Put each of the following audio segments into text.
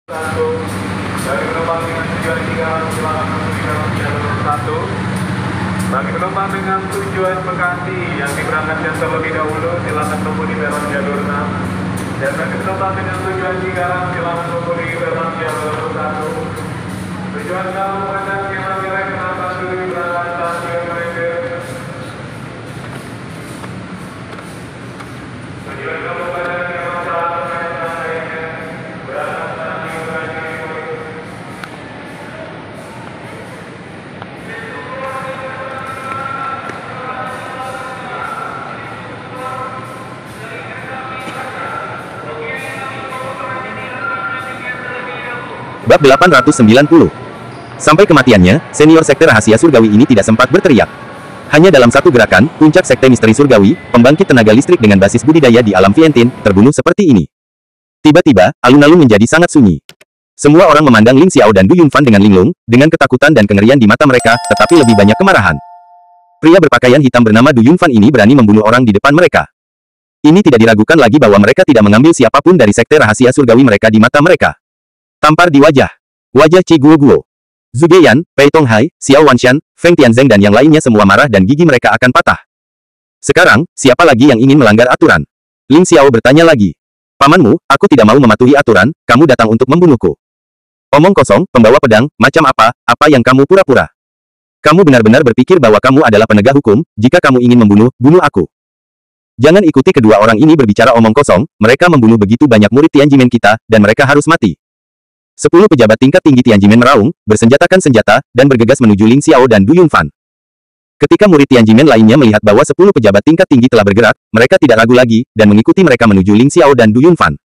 Satu dari penumpang dengan tujuan Cikarang silakan menunggu di dalam jalur 1. Bagi penumpang dengan tujuan Bekasi yang diberangkatkan terlebih dahulu silakan tunggu di peron jalur 6. Dan bagi penumpang dengan tujuan Cikarang silakan tunggu di peron jalur 1. Tujuan kamu pada kira-kira kenapa dulu berangkat stasiun Medan. Tujuan kamu pada Bab 890. Sampai kematiannya, senior sekte rahasia surgawi ini tidak sempat berteriak. Hanya dalam satu gerakan, puncak sekte misteri surgawi, pembangkit tenaga listrik dengan basis budidaya di alam Vientin, terbunuh seperti ini. Tiba-tiba, alun-alun menjadi sangat sunyi. Semua orang memandang Lin Xiao dan Du Yunfan dengan linglung, dengan ketakutan dan kengerian di mata mereka, tetapi lebih banyak kemarahan. Pria berpakaian hitam bernama Du Yunfan ini berani membunuh orang di depan mereka. Ini tidak diragukan lagi bahwa mereka tidak mengambil siapapun dari sekte rahasia surgawi mereka di mata mereka. Tampar di wajah. Wajah Qi Guo. Zhuge Yan, Pei Tonghai, Xiao Wanshan, Feng Tianzeng dan yang lainnya semua marah dan gigi mereka akan patah. Sekarang, siapa lagi yang ingin melanggar aturan? Lin Xiao bertanya lagi. Pamanmu, aku tidak mau mematuhi aturan, kamu datang untuk membunuhku. Omong kosong, pembawa pedang, macam apa yang kamu pura-pura? Kamu benar-benar berpikir bahwa kamu adalah penegak hukum, jika kamu ingin membunuh, bunuh aku. Jangan ikuti kedua orang ini berbicara omong kosong, mereka membunuh begitu banyak murid Tianjimen kita, dan mereka harus mati. 10 pejabat tingkat tinggi Tianjimen meraung, bersenjatakan senjata, dan bergegas menuju Lin Xiao dan Du Yunfan. Ketika murid Tianjimen lainnya melihat bahwa 10 pejabat tingkat tinggi telah bergerak, mereka tidak ragu lagi, dan mengikuti mereka menuju Lin Xiao dan Du Yunfan.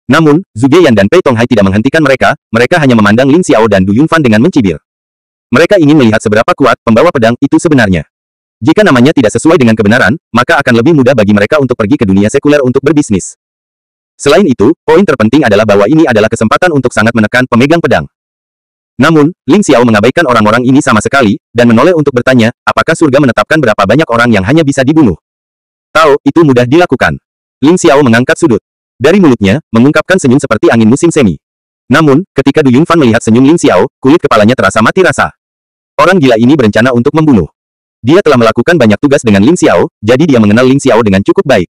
Namun, Zhuge Yan dan Pei Tonghai tidak menghentikan mereka hanya memandang Lin Xiao dan Du Yunfan dengan mencibir. Mereka ingin melihat seberapa kuat pembawa pedang itu sebenarnya. Jika namanya tidak sesuai dengan kebenaran, maka akan lebih mudah bagi mereka untuk pergi ke dunia sekuler untuk berbisnis. Selain itu, poin terpenting adalah bahwa ini adalah kesempatan untuk sangat menekan pemegang pedang. Namun, Lin Xiao mengabaikan orang-orang ini sama sekali, dan menoleh untuk bertanya, apakah surga menetapkan berapa banyak orang yang hanya bisa dibunuh? Tahu, itu mudah dilakukan. Lin Xiao mengangkat sudut. Dari mulutnya, mengungkapkan senyum seperti angin musim semi. Namun, ketika Du Yunfan melihat senyum Lin Xiao, kulit kepalanya terasa mati rasa. Orang gila ini berencana untuk membunuh. Dia telah melakukan banyak tugas dengan Lin Xiao, jadi dia mengenal Lin Xiao dengan cukup baik.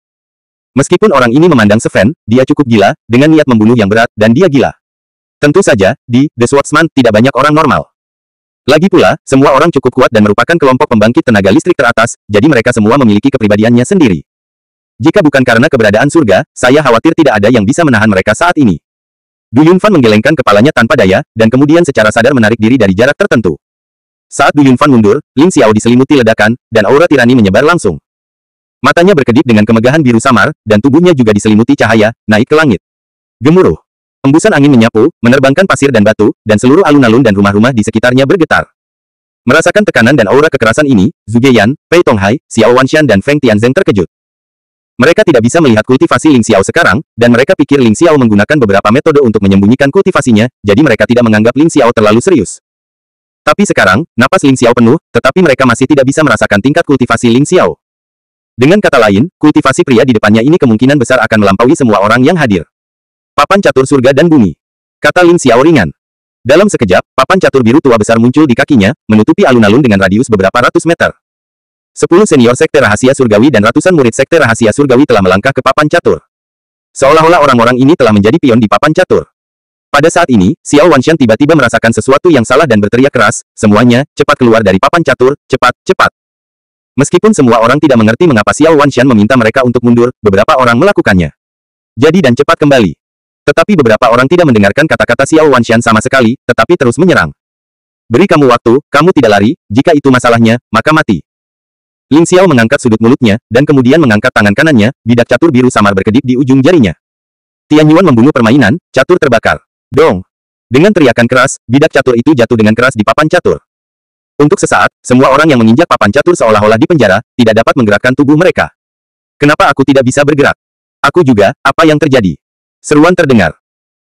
Meskipun orang ini memandang Sven, dia cukup gila, dengan niat membunuh yang berat, dan dia gila. Tentu saja, di The Swordsman tidak banyak orang normal. Lagi pula, semua orang cukup kuat dan merupakan kelompok pembangkit tenaga listrik teratas, jadi mereka semua memiliki kepribadiannya sendiri. Jika bukan karena keberadaan surga, saya khawatir tidak ada yang bisa menahan mereka saat ini. Du Yunfan menggelengkan kepalanya tanpa daya, dan kemudian secara sadar menarik diri dari jarak tertentu. Saat Du Yunfan mundur, Lin Xiao diselimuti ledakan, dan aura tirani menyebar langsung. Matanya berkedip dengan kemegahan biru samar, dan tubuhnya juga diselimuti cahaya, naik ke langit. Gemuruh. Embusan angin menyapu, menerbangkan pasir dan batu, dan seluruh alun-alun dan rumah-rumah di sekitarnya bergetar. Merasakan tekanan dan aura kekerasan ini, Zhuge Yan, Pei Tonghai, Xiao Wanshan dan Feng Tianzeng terkejut. Mereka tidak bisa melihat kultivasi Lin Xiao sekarang, dan mereka pikir Lin Xiao menggunakan beberapa metode untuk menyembunyikan kultivasinya, jadi mereka tidak menganggap Lin Xiao terlalu serius. Tapi sekarang, napas Lin Xiao penuh, tetapi mereka masih tidak bisa merasakan tingkat kultivasi Lin Xiao. Dengan kata lain, kultivasi pria di depannya ini kemungkinan besar akan melampaui semua orang yang hadir. Papan catur surga dan bumi. Kata Lin Xiao ringan. Dalam sekejap, papan catur biru tua besar muncul di kakinya, menutupi alun-alun dengan radius beberapa ratus meter. 10 senior sekte rahasia surgawi dan ratusan murid sekte rahasia surgawi telah melangkah ke papan catur. Seolah-olah orang-orang ini telah menjadi pion di papan catur. Pada saat ini, Xiao Wanshan tiba-tiba merasakan sesuatu yang salah dan berteriak keras, semuanya, cepat keluar dari papan catur, cepat, cepat. Meskipun semua orang tidak mengerti mengapa Xiao Wanshan meminta mereka untuk mundur, beberapa orang melakukannya. Jadi dan cepat kembali. Tetapi beberapa orang tidak mendengarkan kata-kata Xiao Wanshan sama sekali, tetapi terus menyerang. Beri kamu waktu, kamu tidak lari, jika itu masalahnya, maka mati. Lin Xiao mengangkat sudut mulutnya, dan kemudian mengangkat tangan kanannya, bidak catur biru samar berkedip di ujung jarinya. Tian Yuan membunuh permainan, catur terbakar. Dong! Dengan teriakan keras, bidak catur itu jatuh dengan keras di papan catur. Untuk sesaat, semua orang yang menginjak papan catur seolah-olah di penjara, tidak dapat menggerakkan tubuh mereka. Kenapa aku tidak bisa bergerak? Aku juga, apa yang terjadi? Seruan terdengar.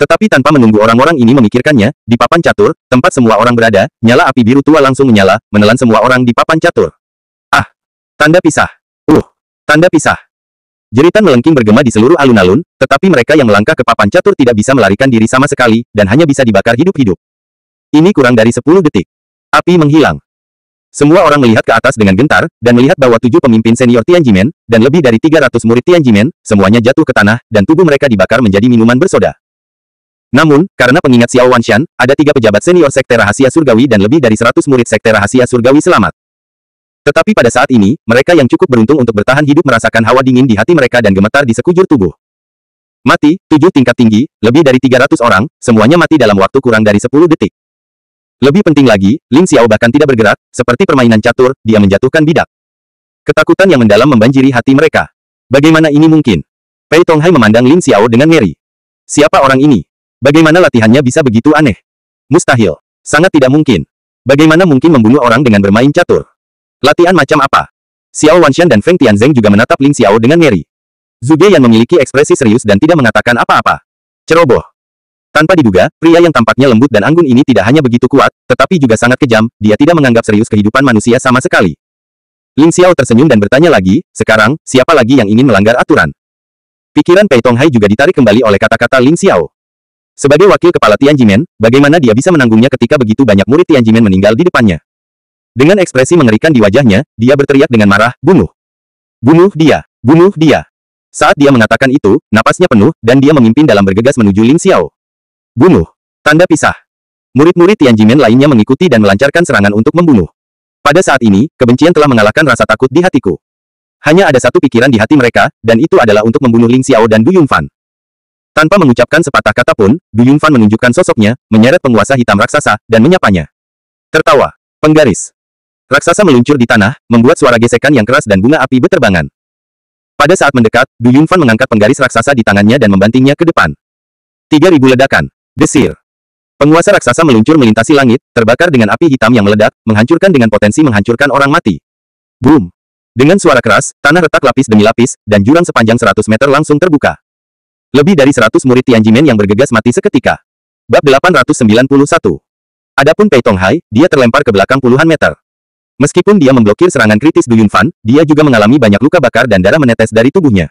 Tetapi tanpa menunggu orang-orang ini memikirkannya, di papan catur, tempat semua orang berada, nyala api biru tua langsung menyala, menelan semua orang di papan catur. Ah! Tanda pisah. Tanda pisah. Jeritan melengking bergema di seluruh alun-alun, tetapi mereka yang melangkah ke papan catur tidak bisa melarikan diri sama sekali, dan hanya bisa dibakar hidup-hidup. Ini kurang dari 10 detik. Api menghilang. Semua orang melihat ke atas dengan gentar, dan melihat bahwa 7 pemimpin senior Tianjimen, dan lebih dari 300 murid Tianjimen, semuanya jatuh ke tanah, dan tubuh mereka dibakar menjadi minuman bersoda. Namun, karena pengingat Xiao Wanshan, ada 3 pejabat senior Sekte Rahasia Surgawi dan lebih dari 100 murid Sekte Rahasia Surgawi selamat. Tetapi pada saat ini, mereka yang cukup beruntung untuk bertahan hidup merasakan hawa dingin di hati mereka dan gemetar di sekujur tubuh. Mati, 7 tingkat tinggi, lebih dari 300 orang, semuanya mati dalam waktu kurang dari 10 detik. Lebih penting lagi, Lin Xiao bahkan tidak bergerak, seperti permainan catur, dia menjatuhkan bidak. Ketakutan yang mendalam membanjiri hati mereka. Bagaimana ini mungkin? Pei Tonghai memandang Lin Xiao dengan ngeri. Siapa orang ini? Bagaimana latihannya bisa begitu aneh? Mustahil. Sangat tidak mungkin. Bagaimana mungkin membunuh orang dengan bermain catur? Latihan macam apa? Xiao Wanshan dan Feng Tianzeng juga menatap Lin Xiao dengan ngeri. Zhuge Yan memiliki ekspresi serius dan tidak mengatakan apa-apa. Ceroboh. Tanpa diduga, pria yang tampaknya lembut dan anggun ini tidak hanya begitu kuat, tetapi juga sangat kejam, dia tidak menganggap serius kehidupan manusia sama sekali. Lin Xiao tersenyum dan bertanya lagi, sekarang, siapa lagi yang ingin melanggar aturan? Pikiran Pei Tonghai juga ditarik kembali oleh kata-kata Lin Xiao. Sebagai wakil kepala Tianjimen, bagaimana dia bisa menanggungnya ketika begitu banyak murid Tianjimen meninggal di depannya? Dengan ekspresi mengerikan di wajahnya, dia berteriak dengan marah, bunuh. Bunuh dia, bunuh dia. Saat dia mengatakan itu, napasnya penuh, dan dia memimpin dalam bergegas menuju Lin Xiao. Bunuh. Tanda pisah. Murid-murid Tianjimen lainnya mengikuti dan melancarkan serangan untuk membunuh. Pada saat ini, kebencian telah mengalahkan rasa takut di hatiku. Hanya ada satu pikiran di hati mereka, dan itu adalah untuk membunuh Lin Xiao dan Du Yunfan. Tanpa mengucapkan sepatah kata pun, Du Yunfan menunjukkan sosoknya, menyeret penguasa hitam raksasa, dan menyapanya. Tertawa. Penggaris. Raksasa meluncur di tanah, membuat suara gesekan yang keras dan bunga api beterbangan. Pada saat mendekat, Du Yunfan mengangkat penggaris raksasa di tangannya dan membantingnya ke depan. 3.000 ledakan. Desir. Penguasa raksasa meluncur melintasi langit, terbakar dengan api hitam yang meledak, menghancurkan dengan potensi menghancurkan orang mati. Boom. Dengan suara keras, tanah retak lapis demi lapis, dan jurang sepanjang 100 meter langsung terbuka. Lebih dari 100 murid Tianjimen yang bergegas mati seketika. Bab 891. Adapun Pei Tonghai, dia terlempar ke belakang puluhan meter. Meskipun dia memblokir serangan kritis Du Yunfan, dia juga mengalami banyak luka bakar dan darah menetes dari tubuhnya.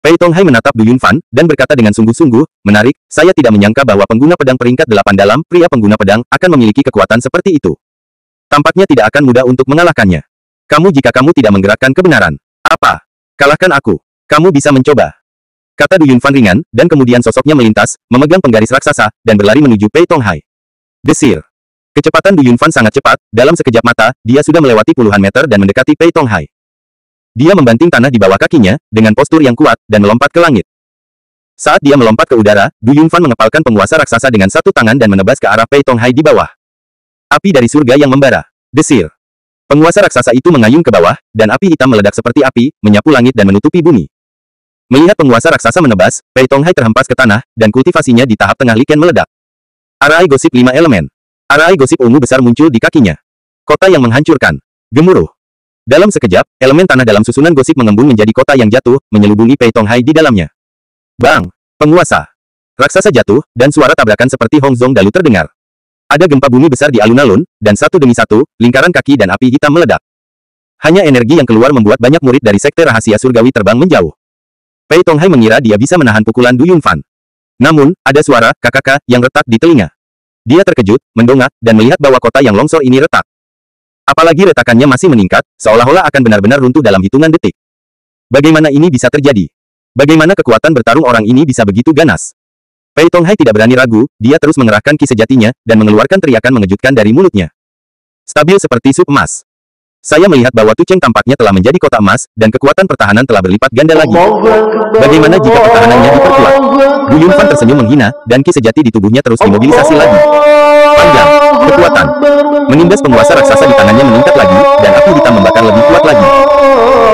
Pei Tonghai menatap Du Yunfan, dan berkata dengan sungguh-sungguh, menarik, saya tidak menyangka bahwa pengguna pedang peringkat 8 dalam, pria pengguna pedang, akan memiliki kekuatan seperti itu. Tampaknya tidak akan mudah untuk mengalahkannya. Jika kamu tidak menggerakkan kebenaran. Apa? Kalahkan aku. Kamu bisa mencoba. Kata Du Yunfan ringan, dan kemudian sosoknya melintas, memegang penggaris raksasa, dan berlari menuju Pei Tonghai. Desir. Kecepatan Du Yunfan sangat cepat, dalam sekejap mata, dia sudah melewati puluhan meter dan mendekati Pei Tonghai. Dia membanting tanah di bawah kakinya, dengan postur yang kuat, dan melompat ke langit. Saat dia melompat ke udara, Du Yunfan mengepalkan penguasa raksasa dengan satu tangan dan menebas ke arah Pei Tonghai di bawah. Api dari surga yang membara. Desir. Penguasa raksasa itu mengayun ke bawah, dan api hitam meledak seperti api, menyapu langit dan menutupi bumi. Melihat penguasa raksasa menebas, Pei Tonghai terhempas ke tanah, dan kultivasinya di tahap tengah lichen meledak. Arai gosip 5 elemen. Arai gosip ungu besar muncul di kakinya. Kota yang menghancurkan. Gemuruh. Dalam sekejap, elemen tanah dalam susunan gosip mengembun menjadi kota yang jatuh, menyelubungi Pei Tonghai di dalamnya. Bang! Penguasa! Raksasa jatuh, dan suara tabrakan seperti Hong Zong Dalu terdengar. Ada gempa bumi besar di alun-alun, dan satu demi satu, lingkaran kaki dan api hitam meledak. Hanya energi yang keluar membuat banyak murid dari Sekte Rahasia Surgawi terbang menjauh. Pei Tonghai mengira dia bisa menahan pukulan Du Yunfan. Namun, ada suara, kakak, yang retak di telinga. Dia terkejut, mendongak, dan melihat bahwa kota yang longsor ini retak. Apalagi retakannya masih meningkat, seolah-olah akan benar-benar runtuh dalam hitungan detik. Bagaimana ini bisa terjadi? Bagaimana kekuatan bertarung orang ini bisa begitu ganas? Pei Tonghai tidak berani ragu, dia terus mengerahkan ki sejatinya, dan mengeluarkan teriakan mengejutkan dari mulutnya. Stabil seperti sup emas. Saya melihat bahwa Tucheng tampaknya telah menjadi kota emas, dan kekuatan pertahanan telah berlipat ganda lagi. Bagaimana jika pertahanannya diperkuat? Du Yunfan tersenyum menghina, dan ki sejati di tubuhnya terus dimobilisasi lagi. Panjang, kekuatan. Menindas penguasa raksasa di tangannya meningkat lagi, dan api hitam membakar lebih kuat lagi.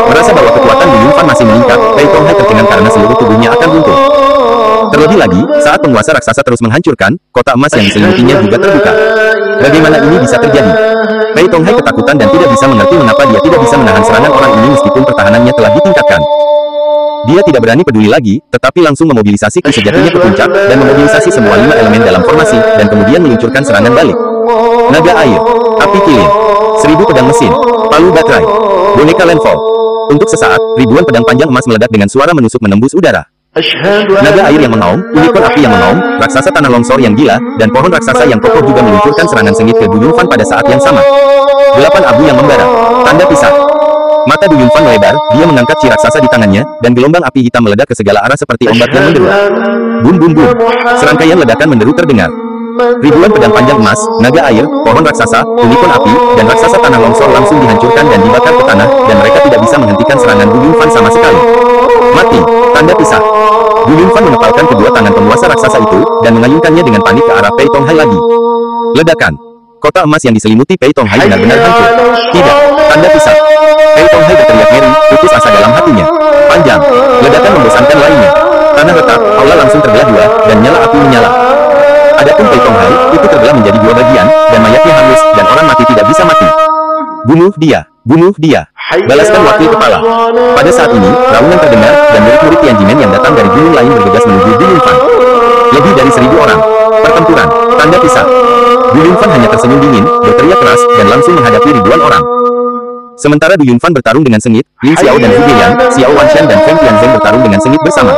Merasa bahwa kekuatan Du Yunfan masih meningkat, Pei Tonghai tercengang karena seluruh tubuhnya akan runtuh. Terlebih lagi, saat penguasa raksasa terus menghancurkan, kota emas yang diselimutinya juga terbuka. Bagaimana ini bisa terjadi? Pei Tonghai ketakutan dan tidak bisa mengerti mengapa dia tidak bisa menahan serangan orang ini meskipun pertahanannya telah ditingkatkan. Dia tidak berani peduli lagi, tetapi langsung memobilisasi ki sejatinya ke puncak, dan memobilisasi semua 5 elemen dalam formasi, dan kemudian meluncurkan serangan balik. Naga air, api kilin, 1000 pedang mesin, palu baterai, boneka landfall. Untuk sesaat, ribuan pedang panjang emas meledak dengan suara menusuk menembus udara. Naga air yang mengaum, unicorn api yang mengaum, raksasa tanah longsor yang gila, dan pohon raksasa yang kokoh juga meluncurkan serangan sengit ke Du Yunfan pada saat yang sama. 8 abu yang membara. Tanda pisah. Mata Du Yunfan melebar, dia mengangkat ci raksasa di tangannya, dan gelombang api hitam meledak ke segala arah seperti ombak yang menderu. Bum bum bum. Serangkaian ledakan menderu terdengar. Ribuan pedang panjang emas, naga air, pohon raksasa, unicorn api, dan raksasa tanah longsor langsung dihancurkan dan dibakar ke tanah, dan mereka tidak bisa menghentikan serangan Du Yunfan sama sekali. Mati. Tanda pisah. Du Yunfan mengepalkan kedua tangan penguasa raksasa itu, dan mengayunkannya dengan panik ke arah Pei Tonghai lagi. Ledakan. Kota emas yang diselimuti Pei Tonghai benar-benar hancur. Tidak. Tanda pisah. Pei Tonghai berteriak ngeri, putus asa dalam hatinya. Panjang. Ledakan membosankan lainnya. Tanah retak, aula langsung terbelah dua, dan nyala api menyala. Adapun Pei Tonghai, itu terbelah menjadi dua bagian, dan mayatnya hangus, dan orang mati tidak bisa mati. Bunuh dia. Bunuh dia. Balaskan wakil kepala. Pada saat ini, raungan terdengar, dan murid-murid Tianjimen yang datang dari gunung lain bergegas menuju Du Yunfan. Lebih dari 1000 orang. Pertempuran. Tanda pisah. Du Yunfan hanya tersenyum dingin, berteriak keras, dan langsung menghadapi ribuan orang. Sementara Du Yunfan bertarung dengan sengit, Lin Xiao dan Zhu Geyan, Xiao Wanshan dan Feng Tianzeng bertarung dengan sengit bersama.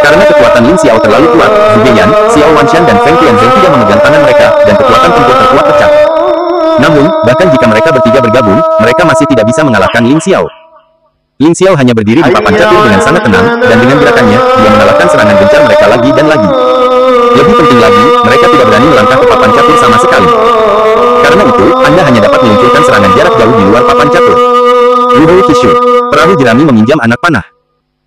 Karena kekuatan Lin Xiao terlalu kuat, Zhu Geyan, Xiao Wanshan dan Feng Tianzeng tidak memegang tangan mereka, dan kekuatan tempur terkuat pecah. Namun, bahkan jika mereka bertiga bergabung, mereka masih tidak bisa mengalahkan Lin Xiao. Lin Xiao hanya berdiri di papan catur dengan sangat tenang, dan dengan gerakannya, dia mengalahkan serangan gencar mereka lagi dan lagi. Lebih penting lagi, mereka tidak berani melangkah ke papan catur sama sekali. Karena itu, Anda hanya dapat meluncurkan serangan jarak jauh di luar papan catur. Ruhou Kishu. Perahu jerami meminjam anak panah.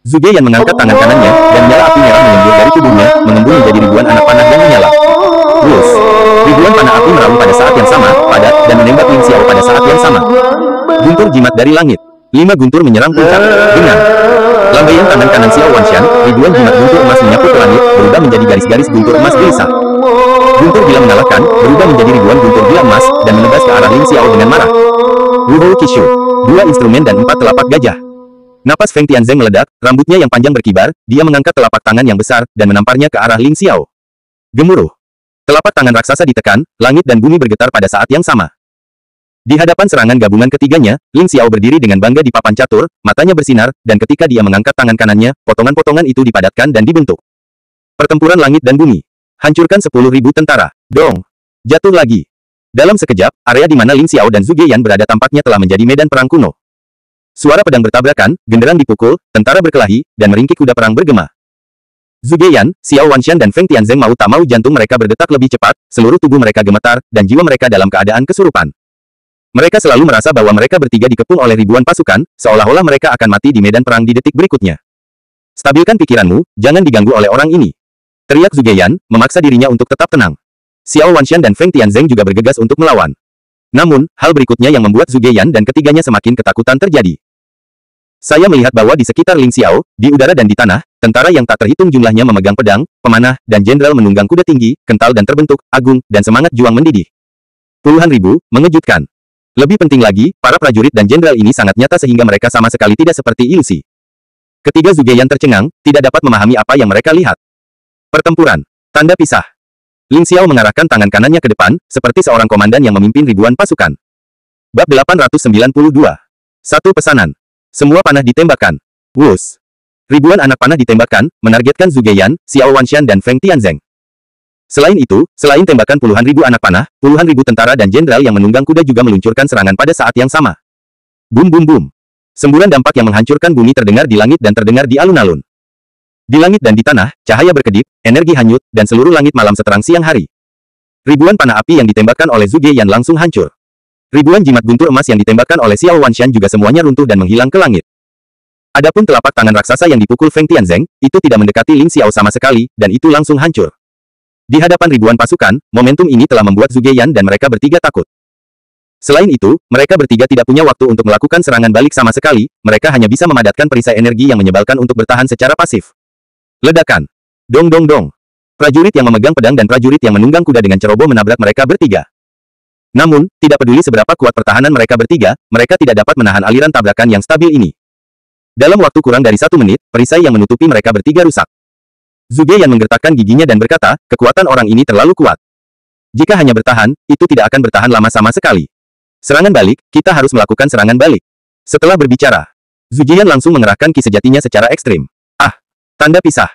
Zhu Geyan mengangkat tangan kanannya, dan nyala api merah mengembul dari tubuhnya, mengembul menjadi ribuan anak panah yang menyala. Wus. Ribuan panah api meraung pada saat yang sama, padat, dan menembak Lin Xiao pada saat yang sama. Guntur jimat dari langit. 5 guntur menyerang puncak. Dengan lambaian tangan kanan Xiao Wanshan, ribuan jimat guntur emas menyapu ke langit, berubah menjadi garis-garis guntur emas gelisah. Guntur gila mengalahkan, berubah menjadi ribuan guntur gila emas, dan menebas ke arah Lin Xiao dengan marah. Ruhou Kishu. 2 instrumen dan 4 telapak gajah. Napas Feng Tianzeng meledak, rambutnya yang panjang berkibar, dia mengangkat telapak tangan yang besar, dan menamparnya ke arah Lin Xiao. Gemuruh. Telapak tangan raksasa ditekan, langit dan bumi bergetar pada saat yang sama. Di hadapan serangan gabungan ketiganya, Lin Xiao berdiri dengan bangga di papan catur, matanya bersinar, dan ketika dia mengangkat tangan kanannya, potongan-potongan itu dipadatkan dan dibentuk. Pertempuran langit dan bumi. Hancurkan 10.000 tentara. Dong. Jatuh lagi. Dalam sekejap, area di mana Lin Xiao dan Zhu Geyan berada tampaknya telah menjadi medan perang kuno. Suara pedang bertabrakan, genderang dipukul, tentara berkelahi, dan meringkik kuda perang bergema. Zhu Geyan, Xiao Wanshan dan Feng Tianzeng mau tak mau jantung mereka berdetak lebih cepat, seluruh tubuh mereka gemetar, dan jiwa mereka dalam keadaan kesurupan. Mereka selalu merasa bahwa mereka bertiga dikepung oleh ribuan pasukan, seolah-olah mereka akan mati di medan perang di detik berikutnya. Stabilkan pikiranmu, jangan diganggu oleh orang ini. Teriak Zhu Geyan, memaksa dirinya untuk tetap tenang. Xiao Wanshan dan Feng Tianzeng juga bergegas untuk melawan. Namun, hal berikutnya yang membuat Zhu Geyan dan ketiganya semakin ketakutan terjadi. Saya melihat bahwa di sekitar Lin Xiao, di udara dan di tanah, tentara yang tak terhitung jumlahnya memegang pedang, pemanah, dan jenderal menunggang kuda tinggi, kental dan terbentuk, agung, dan semangat juang mendidih. Puluhan ribu, mengejutkan. Lebih penting lagi, para prajurit dan jenderal ini sangat nyata sehingga mereka sama sekali tidak seperti ilusi. Ketiga Zhu Geyan tercengang, tidak dapat memahami apa yang mereka lihat. Pertempuran. Tanda pisah. Lin Xiao mengarahkan tangan kanannya ke depan, seperti seorang komandan yang memimpin ribuan pasukan. Bab 892. Satu pesanan. Semua panah ditembakkan. Wus. Ribuan anak panah ditembakkan, menargetkan Zhu Geyan, Xiao Wanshan dan Feng Tianzeng. Selain itu, selain tembakan puluhan ribu anak panah, puluhan ribu tentara dan jenderal yang menunggang kuda juga meluncurkan serangan pada saat yang sama. Bum bum bum. Semburan dampak yang menghancurkan bumi terdengar di langit dan terdengar di alun-alun. Di langit dan di tanah, cahaya berkedip, energi hanyut, dan seluruh langit malam seterang siang hari. Ribuan panah api yang ditembakkan oleh Zhu Geyan langsung hancur. Ribuan jimat guntur emas yang ditembakkan oleh Xiao Wanshan juga semuanya runtuh dan menghilang ke langit. Adapun telapak tangan raksasa yang dipukul Feng Tianzeng, itu tidak mendekati Lin Xiao sama sekali, dan itu langsung hancur. Di hadapan ribuan pasukan, momentum ini telah membuat Zhu Geyan dan mereka bertiga takut. Selain itu, mereka bertiga tidak punya waktu untuk melakukan serangan balik sama sekali, mereka hanya bisa memadatkan perisai energi yang menyebalkan untuk bertahan secara pasif. Ledakan. Dong dong dong. Prajurit yang memegang pedang dan prajurit yang menunggang kuda dengan ceroboh menabrak mereka bertiga. Namun, tidak peduli seberapa kuat pertahanan mereka bertiga, mereka tidak dapat menahan aliran tabrakan yang stabil ini. Dalam waktu kurang dari 1 menit, perisai yang menutupi mereka bertiga rusak. Zhu Geyan menggertakkan giginya dan berkata, kekuatan orang ini terlalu kuat. Jika hanya bertahan, itu tidak akan bertahan lama sama sekali. Serangan balik, kita harus melakukan serangan balik. Setelah berbicara, Zhu Jian langsung mengerahkan ki sejatinya secara ekstrim. Ah! Tanda pisah.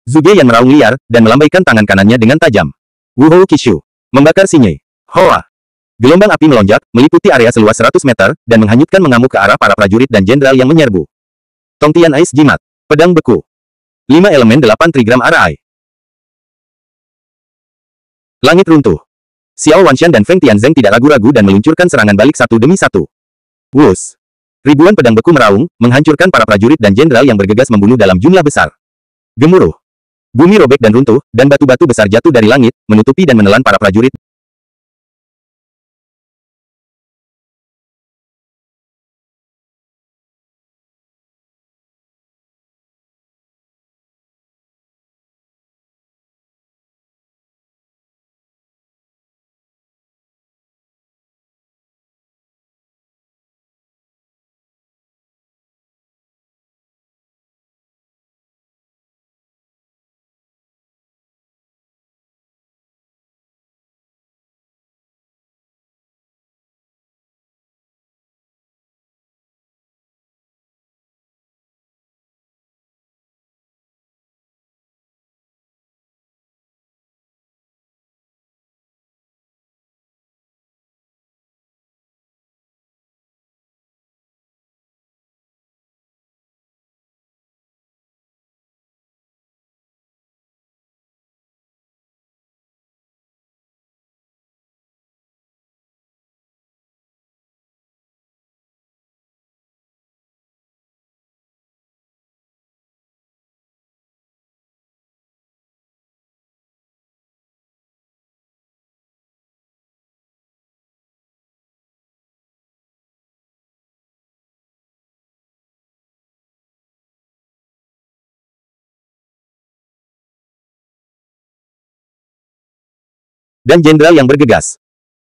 Zhu Jian meraung liar, dan melambaikan tangan kanannya dengan tajam. Wuhou Qishu. Membakar Xingye. Hoa! Gelombang api melonjak, meliputi area seluas 100 meter, dan menghanyutkan mengamuk ke arah para prajurit dan jenderal yang menyerbu. Tongtian Ais Jimat. Pedang beku. 5 elemen 8 trigram arai. Langit runtuh. Xiao Wanshan dan Feng Tianzeng tidak ragu-ragu dan meluncurkan serangan balik satu demi satu. Wus! Ribuan pedang beku meraung, menghancurkan para prajurit dan jenderal yang bergegas membunuh dalam jumlah besar. Gemuruh. Bumi robek dan runtuh, dan batu-batu besar jatuh dari langit, menutupi dan menelan para prajurit. Dan jenderal yang bergegas.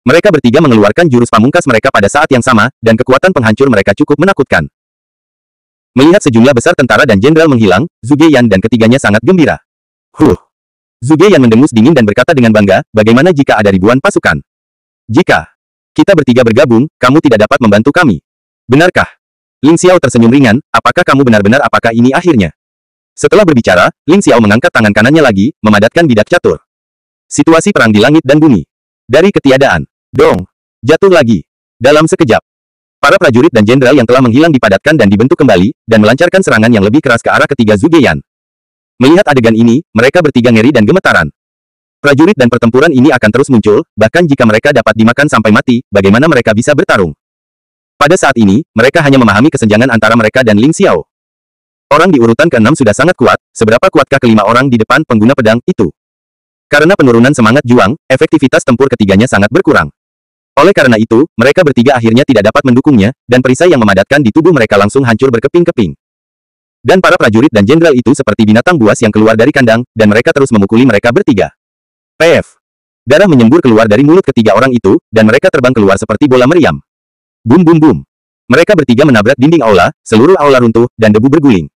Mereka bertiga mengeluarkan jurus pamungkas mereka pada saat yang sama, dan kekuatan penghancur mereka cukup menakutkan. Melihat sejumlah besar tentara dan jenderal menghilang, Zhu Jian dan ketiganya sangat gembira. Zhu Jian mendengus dingin dan berkata dengan bangga, bagaimana jika ada ribuan pasukan? Jika kita bertiga bergabung, kamu tidak dapat membantu kami. Benarkah? Ling Xiao tersenyum ringan, apakah kamu benar-benar apakah ini akhirnya? Setelah berbicara, Ling Xiao mengangkat tangan kanannya lagi, memadatkan bidak catur. Situasi perang di langit dan bumi. Dari ketiadaan. Dong. Jatuh lagi. Dalam sekejap. Para prajurit dan jenderal yang telah menghilang dipadatkan dan dibentuk kembali, dan melancarkan serangan yang lebih keras ke arah ketiga Zhu Jian. Melihat adegan ini, mereka bertiga ngeri dan gemetaran. Prajurit dan pertempuran ini akan terus muncul, bahkan jika mereka dapat dimakan sampai mati, bagaimana mereka bisa bertarung? Pada saat ini, mereka hanya memahami kesenjangan antara mereka dan Ling Xiao. Orang di urutan ke-6 sudah sangat kuat, seberapa kuatkah kelima orang di depan pengguna pedang itu? Karena penurunan semangat juang, efektivitas tempur ketiganya sangat berkurang. Oleh karena itu, mereka bertiga akhirnya tidak dapat mendukungnya, dan perisai yang memadatkan di tubuh mereka langsung hancur berkeping-keping. Dan para prajurit dan jenderal itu seperti binatang buas yang keluar dari kandang, dan mereka terus memukuli mereka bertiga. PF. Darah menyembur keluar dari mulut ketiga orang itu, dan mereka terbang keluar seperti bola meriam. Bum bum bum. Mereka bertiga menabrak dinding aula, seluruh aula runtuh, dan debu berguling.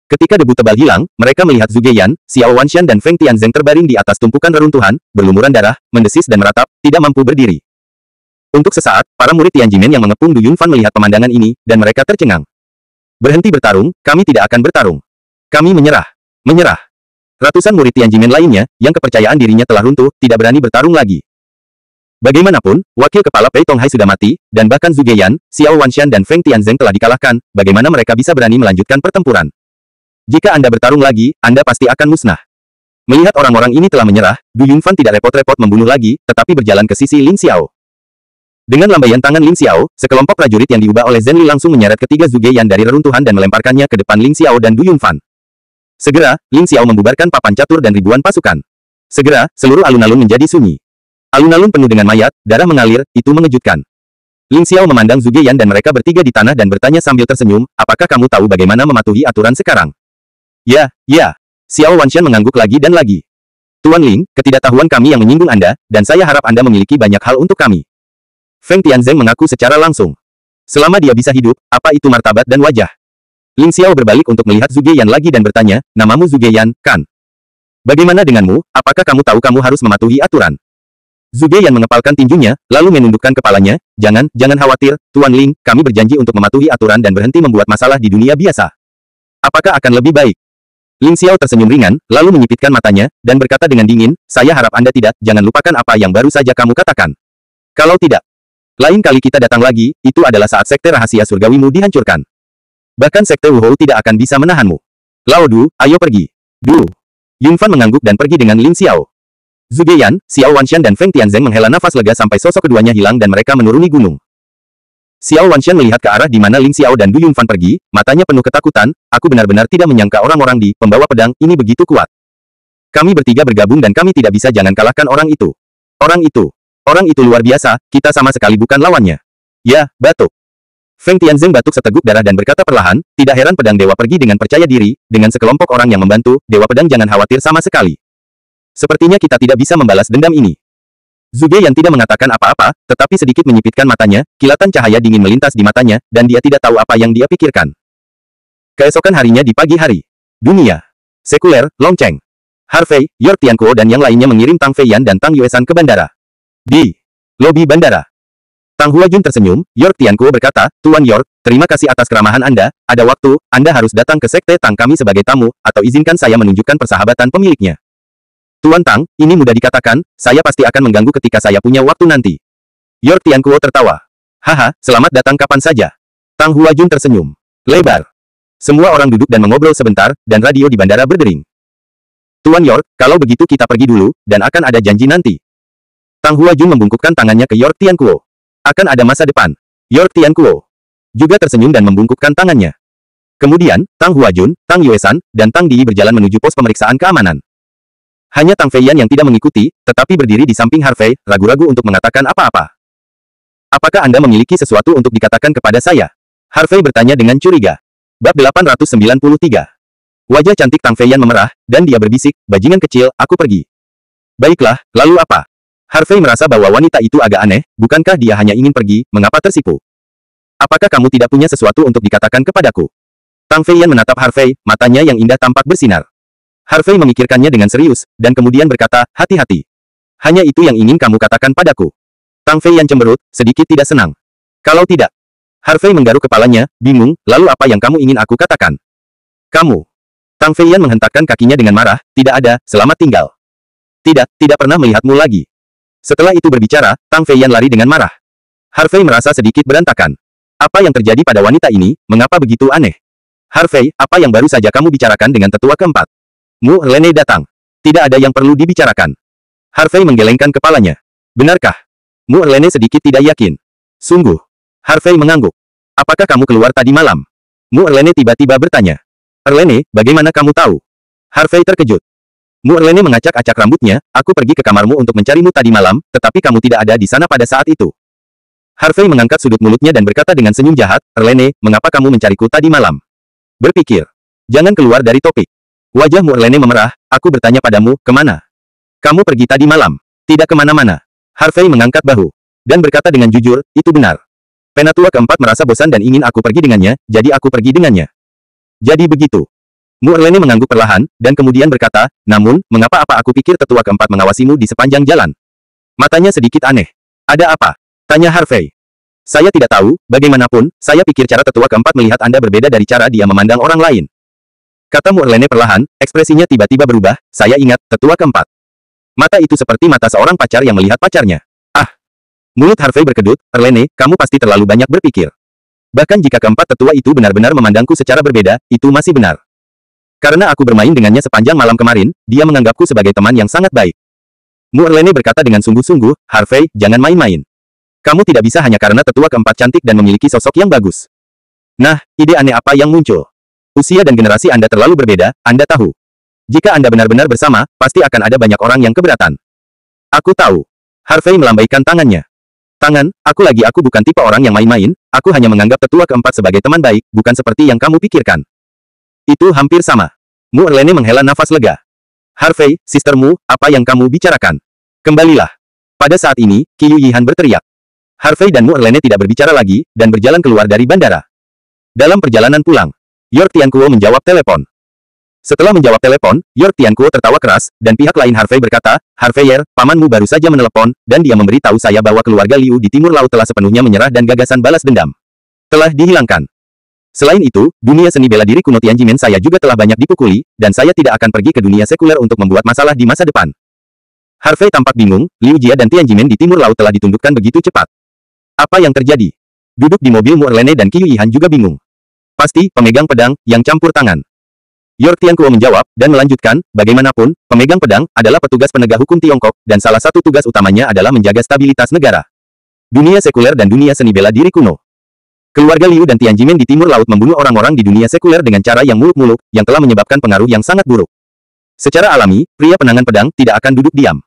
Ketika debu tebal hilang, mereka melihat Zhu Jian, Xiao Wanshan dan Feng Tianzeng terbaring di atas tumpukan reruntuhan, berlumuran darah, mendesis dan meratap, tidak mampu berdiri. Untuk sesaat, para murid Tianjimen yang mengepung Du Yunfan melihat pemandangan ini, dan mereka tercengang. Berhenti bertarung, kami tidak akan bertarung. Kami menyerah. Menyerah. Ratusan murid Tianjimen lainnya, yang kepercayaan dirinya telah runtuh, tidak berani bertarung lagi. Bagaimanapun, wakil kepala Pei Tonghai sudah mati, dan bahkan Zhu Jian, Xiao Wanshan dan Feng Tianzeng telah dikalahkan, bagaimana mereka bisa berani melanjutkan pertempuran? Jika Anda bertarung lagi, Anda pasti akan musnah. Melihat orang-orang ini telah menyerah, Du Yunfan tidak repot-repot membunuh lagi, tetapi berjalan ke sisi Ling Xiao. Dengan lambaian tangan Ling Xiao, sekelompok prajurit yang diubah oleh Zhen Li langsung menyeret ketiga Zhu Jian dari reruntuhan dan melemparkannya ke depan Ling Xiao dan Du Yunfan. Segera, Ling Xiao membubarkan papan catur dan ribuan pasukan. Segera, seluruh alun-alun menjadi sunyi. Alun-alun penuh dengan mayat, darah mengalir, itu mengejutkan. Ling Xiao memandang Zhu Jian dan mereka bertiga di tanah dan bertanya sambil tersenyum, apakah kamu tahu bagaimana mematuhi aturan sekarang? Ya, ya. Xiao Wanshan mengangguk lagi dan lagi. Tuan Ling, ketidaktahuan kami yang menyinggung Anda, dan saya harap Anda memiliki banyak hal untuk kami. Feng Tianzeng mengaku secara langsung. Selama dia bisa hidup, apa itu martabat dan wajah? Ling Xiao berbalik untuk melihat Zhu Jian lagi dan bertanya, namamu Zhu Jian, kan? Bagaimana denganmu, apakah kamu tahu kamu harus mematuhi aturan? Zhuge Yan mengepalkan tinjunya, lalu menundukkan kepalanya. Jangan khawatir, Tuan Ling, kami berjanji untuk mematuhi aturan dan berhenti membuat masalah di dunia biasa. Apakah akan lebih baik? Ling Xiao tersenyum ringan, lalu menyipitkan matanya, dan berkata dengan dingin, saya harap Anda jangan lupakan apa yang baru saja kamu katakan. Kalau tidak, lain kali kita datang lagi, itu adalah saat sekte rahasia surgawimu dihancurkan. Bahkan sekte Wuhou tidak akan bisa menahanmu. Lao Du, ayo pergi. Du. Yunfan mengangguk dan pergi dengan Ling Xiao. Zhuge Yan, Xiao Wanshan dan Feng Tianzeng menghela nafas lega sampai sosok keduanya hilang dan mereka menuruni gunung. Xiao Wanshan melihat ke arah di mana Ling Xiao dan Du Yunfan pergi, matanya penuh ketakutan. Aku benar-benar tidak menyangka orang-orang di pembawa pedang ini begitu kuat. Kami bertiga bergabung dan kami tidak bisa jangan kalahkan orang itu. Orang itu luar biasa, kita sama sekali bukan lawannya. Ya, batuk. Feng Tianzeng batuk seteguk darah dan berkata perlahan, tidak heran pedang dewa pergi dengan percaya diri, dengan sekelompok orang yang membantu, dewa pedang jangan khawatir sama sekali. Sepertinya kita tidak bisa membalas dendam ini. Zhuge Yan tidak mengatakan apa-apa, tetapi sedikit menyipitkan matanya, kilatan cahaya dingin melintas di matanya, dan dia tidak tahu apa yang dia pikirkan. Keesokan harinya di pagi hari. Dunia. Sekuler, Long Cheng. Harvey, York Tianquo dan yang lainnya mengirim Tang Feiyan dan Tang Yuesan ke bandara. Di lobi bandara. Tang Huajun tersenyum, York Tianquo berkata, Tuan York, terima kasih atas keramahan Anda, ada waktu, Anda harus datang ke sekte Tang kami sebagai tamu, atau izinkan saya menunjukkan persahabatan pemiliknya. Tuan Tang, ini mudah dikatakan, saya pasti akan mengganggu ketika saya punya waktu nanti. York Tianquo tertawa. Haha, selamat datang kapan saja. Tang Huajun tersenyum lebar. Semua orang duduk dan mengobrol sebentar, dan radio di bandara berdering. Tuan York, kalau begitu kita pergi dulu, dan akan ada janji nanti. Tang Huajun membungkukkan tangannya ke York Tianquo. Akan ada masa depan. York Tianquo juga tersenyum dan membungkukkan tangannya. Kemudian, Tang Huajun, Tang Yuesan, dan Tang Di berjalan menuju pos pemeriksaan keamanan. Hanya Tang Feiyan yang tidak mengikuti, tetapi berdiri di samping Harvey, ragu-ragu untuk mengatakan apa-apa. Apakah Anda memiliki sesuatu untuk dikatakan kepada saya? Harvey bertanya dengan curiga. Bab 893. Wajah cantik Tang Feiyan memerah, dan dia berbisik, bajingan kecil, aku pergi. Baiklah, lalu apa? Harvey merasa bahwa wanita itu agak aneh, bukankah dia hanya ingin pergi, mengapa tersipu? Apakah kamu tidak punya sesuatu untuk dikatakan kepadaku? Tang Feiyan menatap Harvey, matanya yang indah tampak bersinar. Harvey memikirkannya dengan serius, dan kemudian berkata, hati-hati. Hanya itu yang ingin kamu katakan padaku. Tang Feiyan cemberut, sedikit tidak senang. Kalau tidak. Harvey menggaruk kepalanya, bingung, lalu apa yang kamu ingin aku katakan? Kamu. Tang Feiyan menghentakkan kakinya dengan marah, tidak ada, selamat tinggal. Tidak pernah melihatmu lagi. Setelah itu berbicara, Tang Feiyan lari dengan marah. Harvey merasa sedikit berantakan. Apa yang terjadi pada wanita ini, mengapa begitu aneh? Harvey, apa yang baru saja kamu bicarakan dengan tetua keempat? Mu Erlene datang. Tidak ada yang perlu dibicarakan. Harvey menggelengkan kepalanya. Benarkah? Mu Erlene sedikit tidak yakin. Sungguh. Harvey mengangguk. Apakah kamu keluar tadi malam? Mu Erlene tiba-tiba bertanya. Erlene, bagaimana kamu tahu? Harvey terkejut. Mu Erlene mengacak-acak rambutnya, aku pergi ke kamarmu untuk mencarimu tadi malam, tetapi kamu tidak ada di sana pada saat itu. Harvey mengangkat sudut mulutnya dan berkata dengan senyum jahat, Erlene, mengapa kamu mencariku tadi malam? Berpikir. Jangan keluar dari topik. Wajah Mu Erlene memerah, aku bertanya padamu, kemana? Kamu pergi tadi malam. Tidak kemana-mana. Harvey mengangkat bahu. Dan berkata dengan jujur, itu benar. Penatua keempat merasa bosan dan ingin aku pergi dengannya, jadi aku pergi dengannya. Jadi begitu. Mu Erlene mengangguk perlahan, dan kemudian berkata, namun, mengapa aku pikir tetua keempat mengawasimu di sepanjang jalan? Matanya sedikit aneh. Ada apa? Tanya Harvey. Saya tidak tahu, bagaimanapun, saya pikir cara tetua keempat melihat Anda berbeda dari cara dia memandang orang lain. Kata Mu Erlene perlahan, ekspresinya tiba-tiba berubah, saya ingat, tetua keempat. Mata itu seperti mata seorang pacar yang melihat pacarnya. Ah! Mulut Harvey berkedut, Erlene, kamu pasti terlalu banyak berpikir. Bahkan jika keempat tetua itu benar-benar memandangku secara berbeda, itu masih benar. Karena aku bermain dengannya sepanjang malam kemarin, dia menganggapku sebagai teman yang sangat baik. Mu Erlene berkata dengan sungguh-sungguh, Harvey, jangan main-main. Kamu tidak bisa hanya karena tetua keempat cantik dan memiliki sosok yang bagus. Nah, ide aneh apa yang muncul? Usia dan generasi Anda terlalu berbeda, Anda tahu. Jika Anda benar-benar bersama, pasti akan ada banyak orang yang keberatan. Aku tahu. Harvey melambaikan tangannya. Aku bukan tipe orang yang main-main, aku hanya menganggap tetua keempat sebagai teman baik, bukan seperti yang kamu pikirkan. Itu hampir sama. Mu Erlene menghela nafas lega. Harvey, sistermu, apa yang kamu bicarakan? Kembalilah. Pada saat ini, Qiyu Yihan berteriak. Harvey dan Mu Erlene tidak berbicara lagi, dan berjalan keluar dari bandara. Dalam perjalanan pulang, York Tianquo menjawab telepon. Setelah menjawab telepon, York Tianquo tertawa keras, dan pihak lain Harvey berkata, Harveyer, pamanmu baru saja menelepon, dan dia memberitahu saya bahwa keluarga Liu di Timur Laut telah sepenuhnya menyerah dan gagasan balas dendam telah dihilangkan. Selain itu, dunia seni bela diri kuno Tianjimen saya juga telah banyak dipukuli, dan saya tidak akan pergi ke dunia sekuler untuk membuat masalah di masa depan. Harvey tampak bingung, Liu Jia dan Tianjimen di Timur Laut telah ditundukkan begitu cepat. Apa yang terjadi? Duduk di mobil Mu Erlene dan Qiu Yihan juga bingung. Pasti, pemegang pedang, yang campur tangan. York Tianquo menjawab, dan melanjutkan, bagaimanapun, pemegang pedang, adalah petugas penegak hukum Tiongkok, dan salah satu tugas utamanya adalah menjaga stabilitas negara. Dunia sekuler dan dunia seni bela diri kuno. Keluarga Liu dan Tianjimen di Timur Laut membunuh orang-orang di dunia sekuler dengan cara yang muluk-muluk, yang telah menyebabkan pengaruh yang sangat buruk. Secara alami, pria penangan pedang tidak akan duduk diam.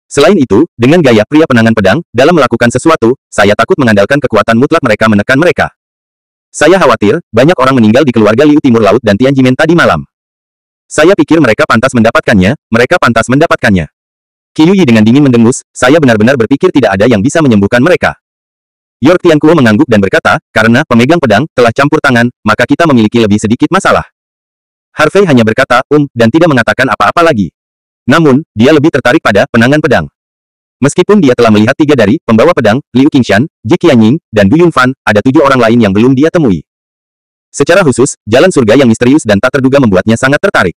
Selain itu, dengan gaya pria penangan pedang, dalam melakukan sesuatu, saya takut mengandalkan kekuatan mutlak mereka menekan mereka. Saya khawatir, banyak orang meninggal di keluarga Liu Timur Laut dan Tianjimen tadi malam. Saya pikir mereka pantas mendapatkannya, mereka pantas mendapatkannya. Qiu Yi dengan dingin mendengus, saya benar-benar berpikir tidak ada yang bisa menyembuhkan mereka. York Tianquo mengangguk dan berkata, karena pemegang pedang telah campur tangan, maka kita memiliki lebih sedikit masalah. Harvey hanya berkata, dan tidak mengatakan apa-apa lagi. Namun, dia lebih tertarik pada penangan pedang. Meskipun dia telah melihat 3 dari pembawa pedang, Liu Qingshan, Ji Qianying, dan Du Yunfan, ada 7 orang lain yang belum dia temui. Secara khusus, jalan surga yang misterius dan tak terduga membuatnya sangat tertarik.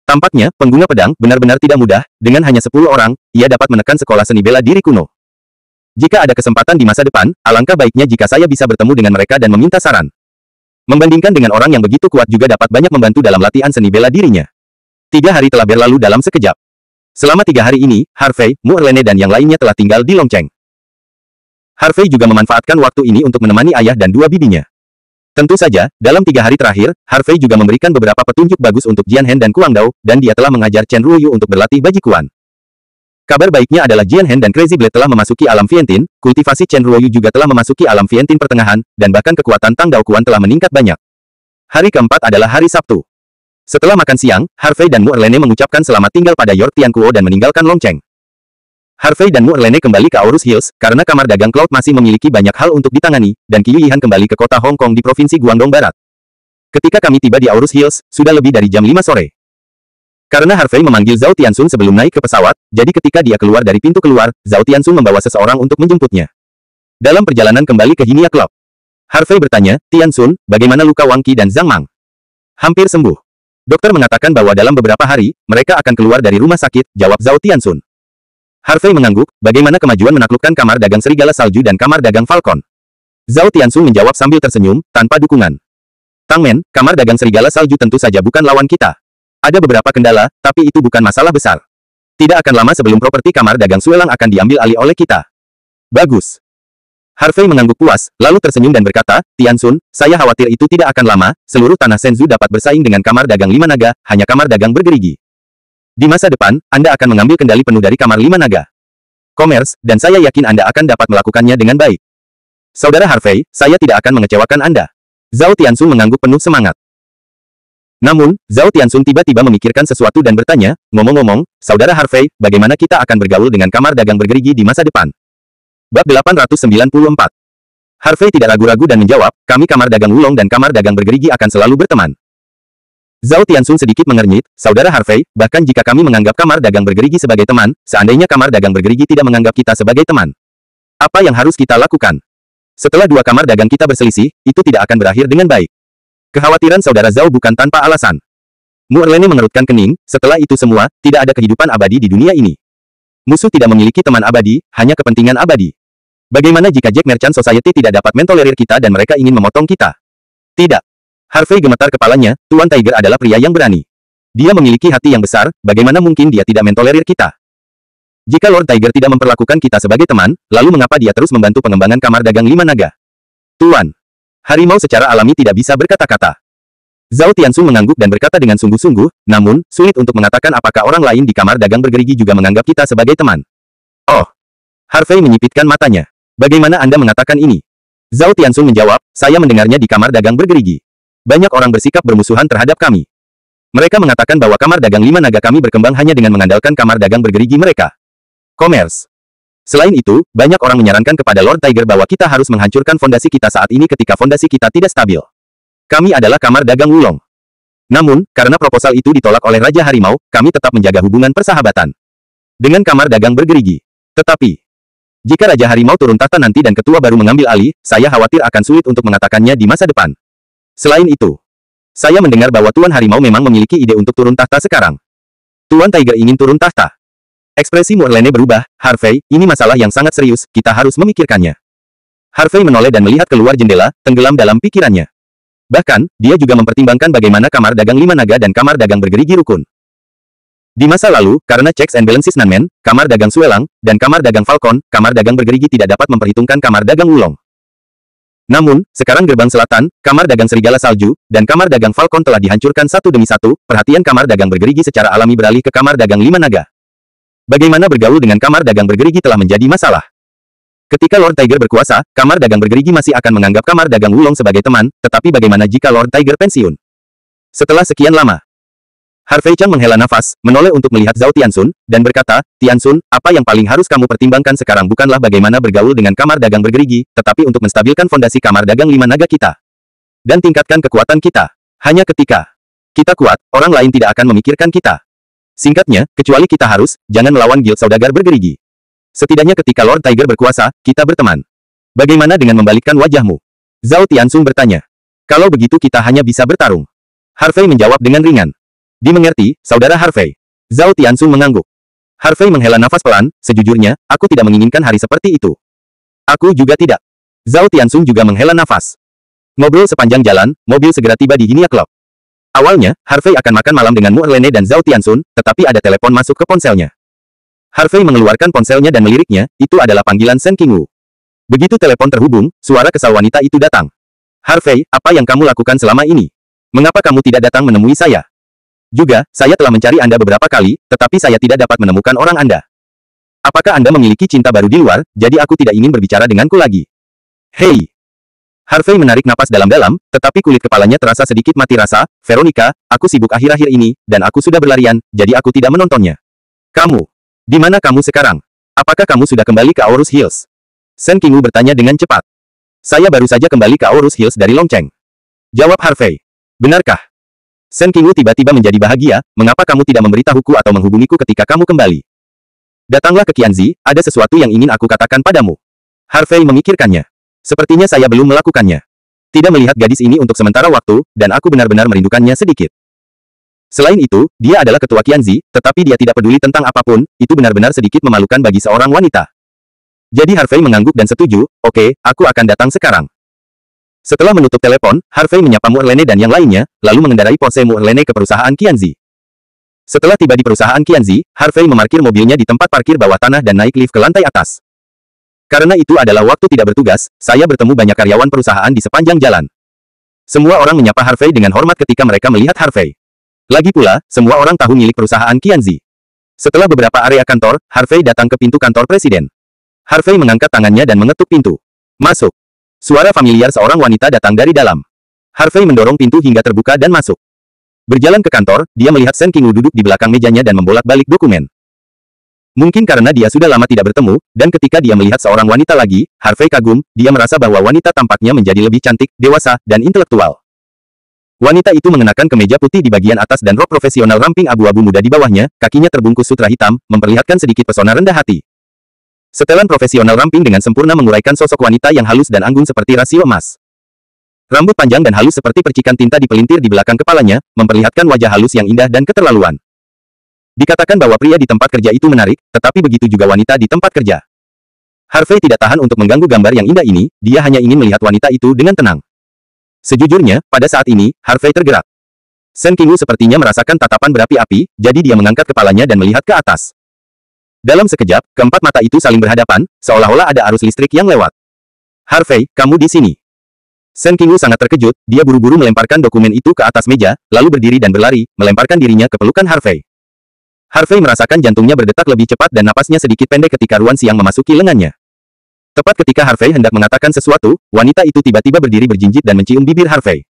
Tampaknya, pengguna pedang benar-benar tidak mudah, dengan hanya 10 orang, ia dapat menekan sekolah seni bela diri kuno. Jika ada kesempatan di masa depan, alangkah baiknya jika saya bisa bertemu dengan mereka dan meminta saran. Membandingkan dengan orang yang begitu kuat juga dapat banyak membantu dalam latihan seni bela dirinya. 3 hari telah berlalu dalam sekejap. Selama 3 hari ini, Harvey, Mu Erlene dan yang lainnya telah tinggal di Longcheng. Harvey juga memanfaatkan waktu ini untuk menemani ayah dan 2 bibinya. Tentu saja, dalam 3 hari terakhir, Harvey juga memberikan beberapa petunjuk bagus untuk Jian Hen dan Kuang Dao, dan dia telah mengajar Chen Ruoyu untuk berlatih bajikuan. Kabar baiknya adalah Jian Hen dan Crazy Blade telah memasuki alam Fientin, kultivasi Chen Ruoyu juga telah memasuki alam Fientin pertengahan, dan bahkan kekuatan Tang Dao Kuan telah meningkat banyak. Hari keempat adalah hari Sabtu. Setelah makan siang, Harvey dan Mu Erlene mengucapkan selamat tinggal pada York Tianquo dan meninggalkan Longcheng. Harvey dan Mu Erlene kembali ke Aurus Hills, karena kamar dagang Cloud masih memiliki banyak hal untuk ditangani, dan Qiu Yihan kembali ke kota Hong Kong di Provinsi Guangdong Barat. Ketika kami tiba di Aurus Hills, sudah lebih dari jam 5 sore. Karena Harvey memanggil Zhao Tianxun sebelum naik ke pesawat, jadi ketika dia keluar dari pintu keluar, Zhao Tianxun membawa seseorang untuk menjemputnya. Dalam perjalanan kembali ke Hinia Club, Harvey bertanya, Tianxun, bagaimana luka Wang Qi dan Zhang Mang? Hampir sembuh. Dokter mengatakan bahwa dalam beberapa hari, mereka akan keluar dari rumah sakit, jawab Zhao Tianxun. Harvey mengangguk, bagaimana kemajuan menaklukkan kamar dagang serigala salju dan kamar dagang Falcon? Zhao Tianxun menjawab sambil tersenyum, tanpa dukungan. Tang Men, kamar dagang serigala salju tentu saja bukan lawan kita. Ada beberapa kendala, tapi itu bukan masalah besar. Tidak akan lama sebelum properti kamar dagang Suelang akan diambil alih oleh kita. Bagus. Harvey mengangguk puas, lalu tersenyum dan berkata, Tianxun, saya khawatir itu tidak akan lama, seluruh tanah Shenzhou dapat bersaing dengan kamar dagang 5 naga, hanya kamar dagang bergerigi. Di masa depan, Anda akan mengambil kendali penuh dari kamar 5 naga. Commerce, dan saya yakin Anda akan dapat melakukannya dengan baik. Saudara Harvey, saya tidak akan mengecewakan Anda. Zhao Tianxun mengangguk penuh semangat. Namun, Zhao Tianxun tiba-tiba memikirkan sesuatu dan bertanya, ngomong-ngomong, Saudara Harvey, bagaimana kita akan bergaul dengan kamar dagang bergerigi di masa depan? Bab 894. Harvey tidak ragu-ragu dan menjawab, kami kamar dagang Wulong dan kamar dagang bergerigi akan selalu berteman. Zhao Tianxun sedikit mengernyit, Saudara Harvey, bahkan jika kami menganggap kamar dagang bergerigi sebagai teman, seandainya kamar dagang bergerigi tidak menganggap kita sebagai teman. Apa yang harus kita lakukan? Setelah 2 kamar dagang kita berselisih, itu tidak akan berakhir dengan baik. Kekhawatiran Saudara Zhao bukan tanpa alasan. Mu Erlene mengerutkan kening, setelah itu semua, tidak ada kehidupan abadi di dunia ini. Musuh tidak memiliki teman abadi, hanya kepentingan abadi. Bagaimana jika Jack Merchant Society tidak dapat mentolerir kita dan mereka ingin memotong kita? Tidak. Harvey gemetar kepalanya, Tuan Tiger adalah pria yang berani. Dia memiliki hati yang besar, bagaimana mungkin dia tidak mentolerir kita? Jika Lord Tiger tidak memperlakukan kita sebagai teman, lalu mengapa dia terus membantu pengembangan kamar dagang 5 naga? Tuan. Harimau secara alami tidak bisa berkata-kata. Zhao Tianxun mengangguk dan berkata dengan sungguh-sungguh, namun, sulit untuk mengatakan apakah orang lain di kamar dagang bergerigi juga menganggap kita sebagai teman. Oh. Harvey menyipitkan matanya. Bagaimana Anda mengatakan ini? Zhao Tianxun menjawab, saya mendengarnya di kamar dagang bergerigi. Banyak orang bersikap bermusuhan terhadap kami. Mereka mengatakan bahwa kamar dagang 5 naga kami berkembang hanya dengan mengandalkan kamar dagang bergerigi mereka. Commerce. Selain itu, banyak orang menyarankan kepada Lord Tiger bahwa kita harus menghancurkan fondasi kita saat ini ketika fondasi kita tidak stabil. Kami adalah kamar dagang Wulong. Namun, karena proposal itu ditolak oleh Raja Harimau, kami tetap menjaga hubungan persahabatan dengan Kamar Dagang Bergerigi. Tetapi, jika Raja Harimau turun tahta nanti dan ketua baru mengambil alih, saya khawatir akan sulit untuk mengatakannya di masa depan. Selain itu, saya mendengar bahwa Tuan Harimau memang memiliki ide untuk turun tahta sekarang. Tuan Tiger ingin turun tahta. Ekspresi Morlene berubah. Harvey, ini masalah yang sangat serius, kita harus memikirkannya. Harvey menoleh dan melihat keluar jendela, tenggelam dalam pikirannya. Bahkan, dia juga mempertimbangkan bagaimana Kamar Dagang Lima Naga dan Kamar Dagang Bergerigi rukun. Di masa lalu, karena checks and balances Nanmen, Kamar Dagang Suelang, dan Kamar Dagang Falcon, Kamar Dagang Bergerigi tidak dapat memperhitungkan Kamar Dagang Wulong. Namun, sekarang Gerbang Selatan, Kamar Dagang Serigala Salju, dan Kamar Dagang Falcon telah dihancurkan satu demi satu, perhatian Kamar Dagang Bergerigi secara alami beralih ke Kamar Dagang Lima Naga. Bagaimana bergaul dengan Kamar Dagang Bergerigi telah menjadi masalah. Ketika Lord Tiger berkuasa, Kamar Dagang Bergerigi masih akan menganggap Kamar Dagang Wulong sebagai teman, tetapi bagaimana jika Lord Tiger pensiun? Setelah sekian lama, Harvey Chang menghela nafas, menoleh untuk melihat Zhao Tianxun, dan berkata, Tianxun, apa yang paling harus kamu pertimbangkan sekarang bukanlah bagaimana bergaul dengan Kamar Dagang Bergerigi, tetapi untuk menstabilkan fondasi Kamar Dagang Lima Naga kita. Dan tingkatkan kekuatan kita. Hanya ketika kita kuat, orang lain tidak akan memikirkan kita. Singkatnya, kecuali kita harus, jangan melawan Guild Saudagar Bergerigi. Setidaknya ketika Lord Tiger berkuasa, kita berteman. Bagaimana dengan membalikkan wajahmu? Zhao Tianxun bertanya. Kalau begitu kita hanya bisa bertarung. Harvey menjawab dengan ringan. Dimengerti, Saudara Harvey. Zhao Tianxun mengangguk. Harvey menghela nafas pelan, sejujurnya, aku tidak menginginkan hari seperti itu. Aku juga tidak. Zhao Tianxun juga menghela nafas. Ngobrol sepanjang jalan, mobil segera tiba di Hinia Club. Awalnya, Harvey akan makan malam dengan Morlene dan Zhao Tianxun, tetapi ada telepon masuk ke ponselnya. Harvey mengeluarkan ponselnya dan meliriknya, itu adalah panggilan Shen Qingwu. Begitu telepon terhubung, suara kesal wanita itu datang. Harvey, apa yang kamu lakukan selama ini? Mengapa kamu tidak datang menemui saya? Juga, saya telah mencari Anda beberapa kali, tetapi saya tidak dapat menemukan orang Anda. Apakah Anda memiliki cinta baru di luar, jadi aku tidak ingin berbicara denganku lagi? Hei! Harvey menarik napas dalam-dalam, tetapi kulit kepalanya terasa sedikit mati rasa. Veronica, aku sibuk akhir-akhir ini, dan aku sudah berlarian, jadi aku tidak menontonnya. Kamu, di mana kamu sekarang? Apakah kamu sudah kembali ke Aorus Hills? Shen Qingwu bertanya dengan cepat. Saya baru saja kembali ke Aorus Hills dari Longcheng. Jawab Harvey. Benarkah? Shen Qingwu tiba-tiba menjadi bahagia, mengapa kamu tidak memberitahuku atau menghubungiku ketika kamu kembali? Datanglah ke Qianzi, ada sesuatu yang ingin aku katakan padamu. Harvey memikirkannya. Sepertinya saya belum melakukannya. Tidak melihat gadis ini untuk sementara waktu, dan aku benar-benar merindukannya sedikit. Selain itu, dia adalah ketua Qianzi, tetapi dia tidak peduli tentang apapun, itu benar-benar sedikit memalukan bagi seorang wanita. Jadi Harvey mengangguk dan setuju, oke, aku akan datang sekarang. Setelah menutup telepon, Harvey menyapa Morlene dan yang lainnya, lalu mengendarai Porsche Morlene ke perusahaan Qianzi. Setelah tiba di perusahaan Qianzi, Harvey memarkir mobilnya di tempat parkir bawah tanah dan naik lift ke lantai atas. Karena itu adalah waktu tidak bertugas, saya bertemu banyak karyawan perusahaan di sepanjang jalan. Semua orang menyapa Harvey dengan hormat ketika mereka melihat Harvey. Lagi pula, semua orang tahu milik perusahaan Qianzi. Setelah beberapa area kantor, Harvey datang ke pintu kantor presiden. Harvey mengangkat tangannya dan mengetuk pintu. Masuk. Suara familiar seorang wanita datang dari dalam. Harvey mendorong pintu hingga terbuka dan masuk. Berjalan ke kantor, dia melihat Shen Qingwu duduk di belakang mejanya dan membolak-balik dokumen. Mungkin karena dia sudah lama tidak bertemu, dan ketika dia melihat seorang wanita lagi, Harvey kagum, dia merasa bahwa wanita tampaknya menjadi lebih cantik, dewasa, dan intelektual. Wanita itu mengenakan kemeja putih di bagian atas dan rok profesional ramping abu-abu muda di bawahnya, kakinya terbungkus sutra hitam, memperlihatkan sedikit pesona rendah hati. Setelan profesional ramping dengan sempurna menguraikan sosok wanita yang halus dan anggun seperti rasio emas. Rambut panjang dan halus seperti percikan tinta dipelintir di belakang kepalanya, memperlihatkan wajah halus yang indah dan keterlaluan. Dikatakan bahwa pria di tempat kerja itu menarik, tetapi begitu juga wanita di tempat kerja. Harvey tidak tahan untuk mengganggu gambar yang indah ini, dia hanya ingin melihat wanita itu dengan tenang. Sejujurnya, pada saat ini, Harvey tergerak. Shen Qingwu sepertinya merasakan tatapan berapi-api, jadi dia mengangkat kepalanya dan melihat ke atas. Dalam sekejap, keempat mata itu saling berhadapan, seolah-olah ada arus listrik yang lewat. Harvey, kamu di sini. Shen Qingwu sangat terkejut, dia buru-buru melemparkan dokumen itu ke atas meja, lalu berdiri dan berlari, melemparkan dirinya ke pelukan Harvey. Harvey merasakan jantungnya berdetak lebih cepat dan napasnya sedikit pendek ketika ruan siang memasuki lengannya. Tepat ketika Harvey hendak mengatakan sesuatu, wanita itu tiba-tiba berdiri berjinjit dan mencium bibir Harvey.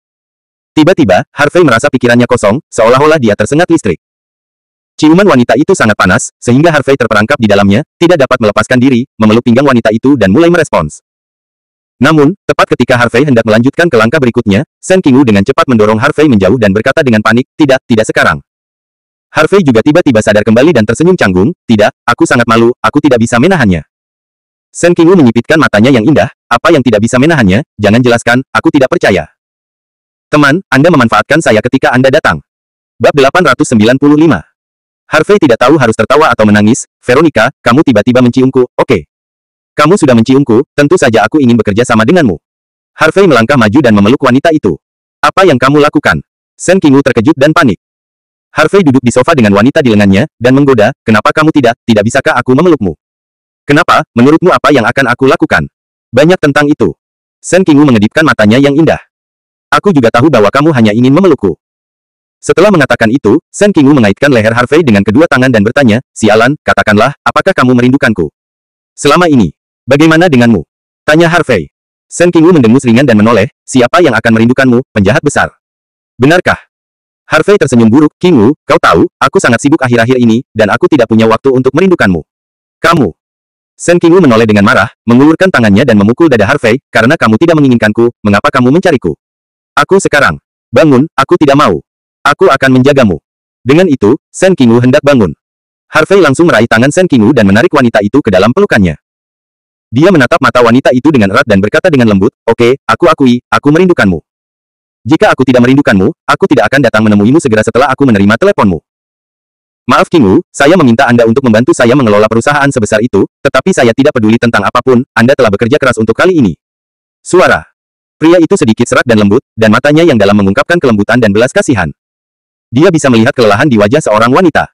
Tiba-tiba, Harvey merasa pikirannya kosong, seolah-olah dia tersengat listrik. Ciuman wanita itu sangat panas, sehingga Harvey terperangkap di dalamnya, tidak dapat melepaskan diri, memeluk pinggang wanita itu dan mulai merespons. Namun, tepat ketika Harvey hendak melanjutkan ke langkah berikutnya, Shen Qingwu dengan cepat mendorong Harvey menjauh dan berkata dengan panik, tidak sekarang. Harvey juga tiba-tiba sadar kembali dan tersenyum canggung, tidak, aku sangat malu, aku tidak bisa menahannya. Shen Qingwu menyipitkan matanya yang indah, apa yang tidak bisa menahannya, jangan jelaskan, aku tidak percaya. Teman, Anda memanfaatkan saya ketika Anda datang. Bab 895. Harvey tidak tahu harus tertawa atau menangis, Veronica, kamu tiba-tiba menciumku, oke. Kamu sudah menciumku, tentu saja aku ingin bekerja sama denganmu. Harvey melangkah maju dan memeluk wanita itu. Apa yang kamu lakukan? Shen Qingwu terkejut dan panik. Harvey duduk di sofa dengan wanita di lengannya, dan menggoda, kenapa kamu tidak bisakah aku memelukmu? Kenapa, menurutmu apa yang akan aku lakukan? Banyak tentang itu. Shen Qingwu mengedipkan matanya yang indah. Aku juga tahu bahwa kamu hanya ingin memelukku. Setelah mengatakan itu, Shen Qingwu mengaitkan leher Harvey dengan kedua tangan dan bertanya, sialan, katakanlah, apakah kamu merindukanku? Selama ini. Bagaimana denganmu? Tanya Harvey. Shen Qingwu mendengus ringan dan menoleh, siapa yang akan merindukanmu, penjahat besar? Benarkah? Harvey tersenyum buruk, Qingwu, kau tahu, aku sangat sibuk akhir-akhir ini, dan aku tidak punya waktu untuk merindukanmu. Kamu. Shen Qingwu menoleh dengan marah, mengulurkan tangannya dan memukul dada Harvey, karena kamu tidak menginginkanku, mengapa kamu mencariku? Aku sekarang. Bangun, aku tidak mau. Aku akan menjagamu. Dengan itu, Shen Qingwu hendak bangun. Harvey langsung meraih tangan Shen Qingwu dan menarik wanita itu ke dalam pelukannya. Dia menatap mata wanita itu dengan erat dan berkata dengan lembut, oke, aku akui, aku merindukanmu. Jika aku tidak merindukanmu, aku tidak akan datang menemuimu segera setelah aku menerima teleponmu. Maaf Qingwu, saya meminta Anda untuk membantu saya mengelola perusahaan sebesar itu, tetapi saya tidak peduli tentang apapun, Anda telah bekerja keras untuk kali ini. Suara. Pria itu sedikit serak dan lembut, dan matanya yang dalam mengungkapkan kelembutan dan belas kasihan. Dia bisa melihat kelelahan di wajah seorang wanita.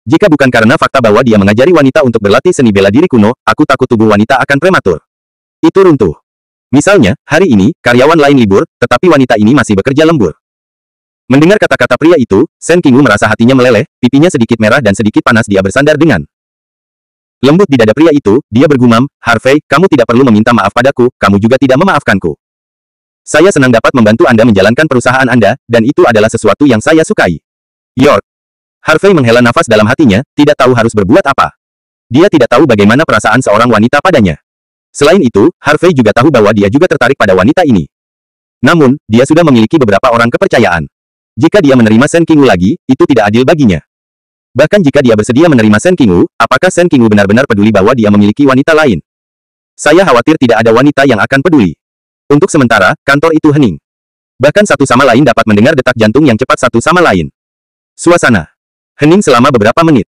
Jika bukan karena fakta bahwa dia mengajari wanita untuk berlatih seni bela diri kuno, aku takut tubuh wanita akan prematur. Itu runtuh. Misalnya, hari ini, karyawan lain libur, tetapi wanita ini masih bekerja lembur. Mendengar kata-kata pria itu, Shen Qingwu merasa hatinya meleleh, pipinya sedikit merah dan sedikit panas dia bersandar dengan lembut di dada pria itu, dia bergumam, Harvey, kamu tidak perlu meminta maaf padaku, kamu juga tidak memaafkanku. Saya senang dapat membantu Anda menjalankan perusahaan Anda, dan itu adalah sesuatu yang saya sukai. York. Harvey menghela nafas dalam hatinya, tidak tahu harus berbuat apa. Dia tidak tahu bagaimana perasaan seorang wanita padanya. Selain itu, Harvey juga tahu bahwa dia juga tertarik pada wanita ini. Namun, dia sudah memiliki beberapa orang kepercayaan. Jika dia menerima Shen Qingwu lagi, itu tidak adil baginya. Bahkan jika dia bersedia menerima Shen Qingwu, apakah Shen Qingwu benar-benar peduli bahwa dia memiliki wanita lain? Saya khawatir tidak ada wanita yang akan peduli. Untuk sementara, kantor itu hening. Bahkan satu sama lain dapat mendengar detak jantung yang cepat satu sama lain. Suasana hening selama beberapa menit.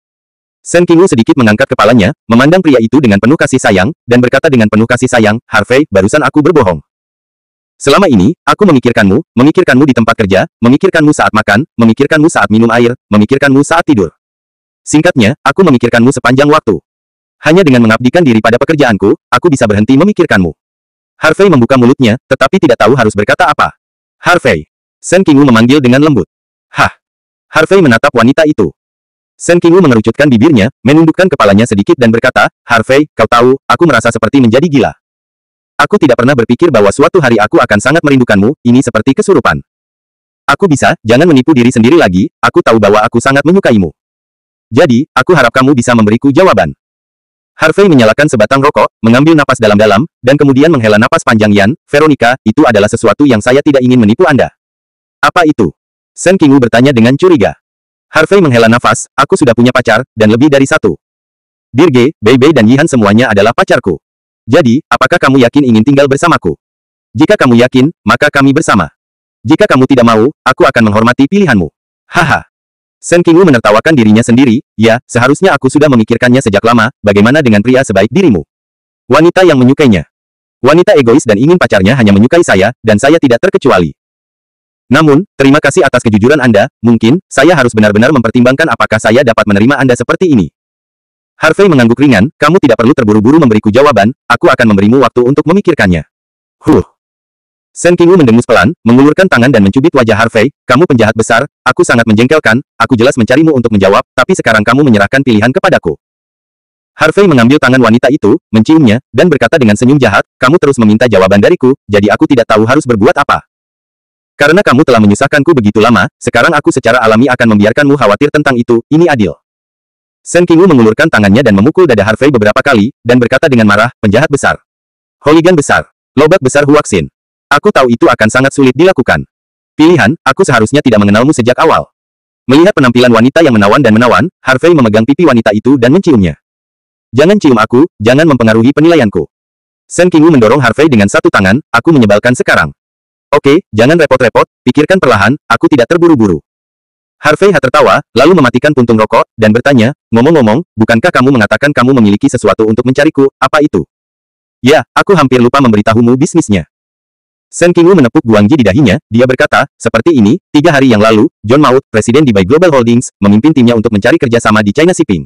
Shen Qingwu sedikit mengangkat kepalanya, memandang pria itu dengan penuh kasih sayang, dan berkata dengan penuh kasih sayang, Harvey, barusan aku berbohong. Selama ini, aku memikirkanmu di tempat kerja, memikirkanmu saat makan, memikirkanmu saat minum air, memikirkanmu saat tidur. Singkatnya, aku memikirkanmu sepanjang waktu. Hanya dengan mengabdikan diri pada pekerjaanku, aku bisa berhenti memikirkanmu. Harvey membuka mulutnya, tetapi tidak tahu harus berkata apa. Harvey. Shen Qingwu memanggil dengan lembut. Hah. Harvey menatap wanita itu. Shen Qingwu mengerucutkan bibirnya, menundukkan kepalanya sedikit dan berkata, Harvey, kau tahu, aku merasa seperti menjadi gila. Aku tidak pernah berpikir bahwa suatu hari aku akan sangat merindukanmu, ini seperti kesurupan. Aku bisa, jangan menipu diri sendiri lagi, aku tahu bahwa aku sangat menyukaimu. Jadi, aku harap kamu bisa memberiku jawaban. Harvey menyalakan sebatang rokok, mengambil napas dalam-dalam, dan kemudian menghela napas panjang Yan, Veronica, itu adalah sesuatu yang saya tidak ingin menipu Anda. Apa itu? Shen Qingwu bertanya dengan curiga. Harvey menghela nafas, aku sudah punya pacar, dan lebih dari satu. Dirge, Bei dan Yihan semuanya adalah pacarku. Jadi, apakah kamu yakin ingin tinggal bersamaku? Jika kamu yakin, maka kami bersama. Jika kamu tidak mau, aku akan menghormati pilihanmu. Haha. Shen Qingwu menertawakan dirinya sendiri, ya, seharusnya aku sudah memikirkannya sejak lama, bagaimana dengan pria sebaik dirimu? Wanita yang menyukainya. Wanita egois dan ingin pacarnya hanya menyukai saya, dan saya tidak terkecuali. Namun, terima kasih atas kejujuran Anda, mungkin, saya harus benar-benar mempertimbangkan apakah saya dapat menerima Anda seperti ini. Harvey mengangguk ringan, kamu tidak perlu terburu-buru memberiku jawaban, aku akan memberimu waktu untuk memikirkannya. Shen Qingwu mendengus pelan, mengulurkan tangan dan mencubit wajah Harvey, kamu penjahat besar, aku sangat menjengkelkan, aku jelas mencarimu untuk menjawab, tapi sekarang kamu menyerahkan pilihan kepadaku. Harvey mengambil tangan wanita itu, menciumnya, dan berkata dengan senyum jahat, kamu terus meminta jawaban dariku, jadi aku tidak tahu harus berbuat apa. Karena kamu telah menyusahkanku begitu lama, sekarang aku secara alami akan membiarkanmu khawatir tentang itu, ini adil. Shen Qingwu mengulurkan tangannya dan memukul dada Harvey beberapa kali, dan berkata dengan marah, penjahat besar. Hooligan besar. Lobak besar Huaxin. Aku tahu itu akan sangat sulit dilakukan. Pilihan, aku seharusnya tidak mengenalmu sejak awal. Melihat penampilan wanita yang menawan dan menawan, Harvey memegang pipi wanita itu dan menciumnya. Jangan cium aku, jangan mempengaruhi penilaianku. Shen Qingwu mendorong Harvey dengan satu tangan, aku menyebalkan sekarang. Oke, jangan repot-repot, pikirkan perlahan, aku tidak terburu-buru. Harvey tertawa, lalu mematikan puntung rokok, dan bertanya, ngomong-ngomong, bukankah kamu mengatakan kamu memiliki sesuatu untuk mencariku, apa itu? Ya, aku hampir lupa memberitahumu bisnisnya. Shen Qingwu menepuk Guangji di dahinya, dia berkata, seperti ini, 3 hari yang lalu, John Maut, presiden di Bai Global Holdings, memimpin timnya untuk mencari kerjasama di China Shipping.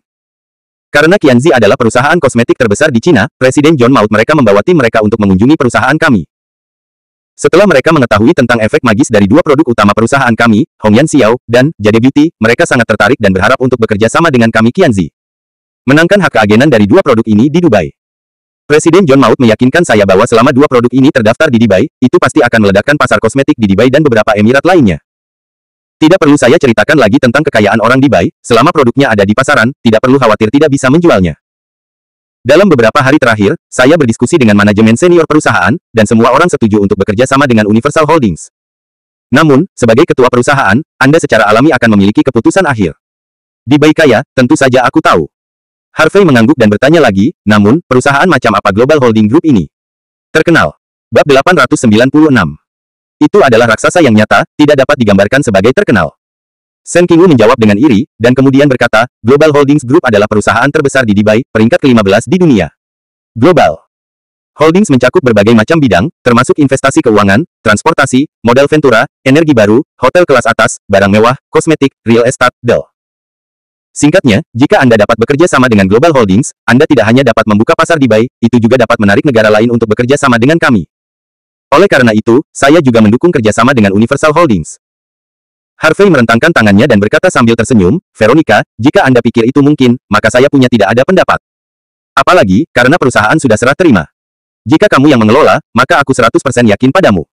Karena Qianzi adalah perusahaan kosmetik terbesar di China, Presiden John Maut mereka membawa tim mereka untuk mengunjungi perusahaan kami. Setelah mereka mengetahui tentang efek magis dari 2 produk utama perusahaan kami, Hongyan Xiao, dan Jade Beauty, mereka sangat tertarik dan berharap untuk bekerja sama dengan kami Qianzi. Menangkan hak keagenan dari 2 produk ini di Dubai. Presiden John Maut meyakinkan saya bahwa selama 2 produk ini terdaftar di Dubai, itu pasti akan meledakkan pasar kosmetik di Dubai dan beberapa emirat lainnya. Tidak perlu saya ceritakan lagi tentang kekayaan orang di Dubai, selama produknya ada di pasaran, tidak perlu khawatir tidak bisa menjualnya. Dalam beberapa hari terakhir, saya berdiskusi dengan manajemen senior perusahaan, dan semua orang setuju untuk bekerja sama dengan Universal Holdings. Namun, sebagai ketua perusahaan, Anda secara alami akan memiliki keputusan akhir. Di Dubai kaya, tentu saja aku tahu. Harvey mengangguk dan bertanya lagi, namun, perusahaan macam apa Global Holding Group ini? Terkenal. Bab 896. Itu adalah raksasa yang nyata, tidak dapat digambarkan sebagai terkenal. Shen Qingwu menjawab dengan iri, dan kemudian berkata, Global Holdings Group adalah perusahaan terbesar di Dubai, peringkat ke-15 di dunia. Global Holdings mencakup berbagai macam bidang, termasuk investasi keuangan, transportasi, modal ventura, energi baru, hotel kelas atas, barang mewah, kosmetik, real estate, del. Singkatnya, jika Anda dapat bekerja sama dengan Global Holdings, Anda tidak hanya dapat membuka pasar di Dubai, itu juga dapat menarik negara lain untuk bekerja sama dengan kami. Oleh karena itu, saya juga mendukung kerjasama dengan Universal Holdings. Harvey merentangkan tangannya dan berkata sambil tersenyum, Veronica, jika Anda pikir itu mungkin, maka saya punya tidak ada pendapat. Apalagi, karena perusahaan sudah serah terima. Jika kamu yang mengelola, maka aku 100% yakin padamu.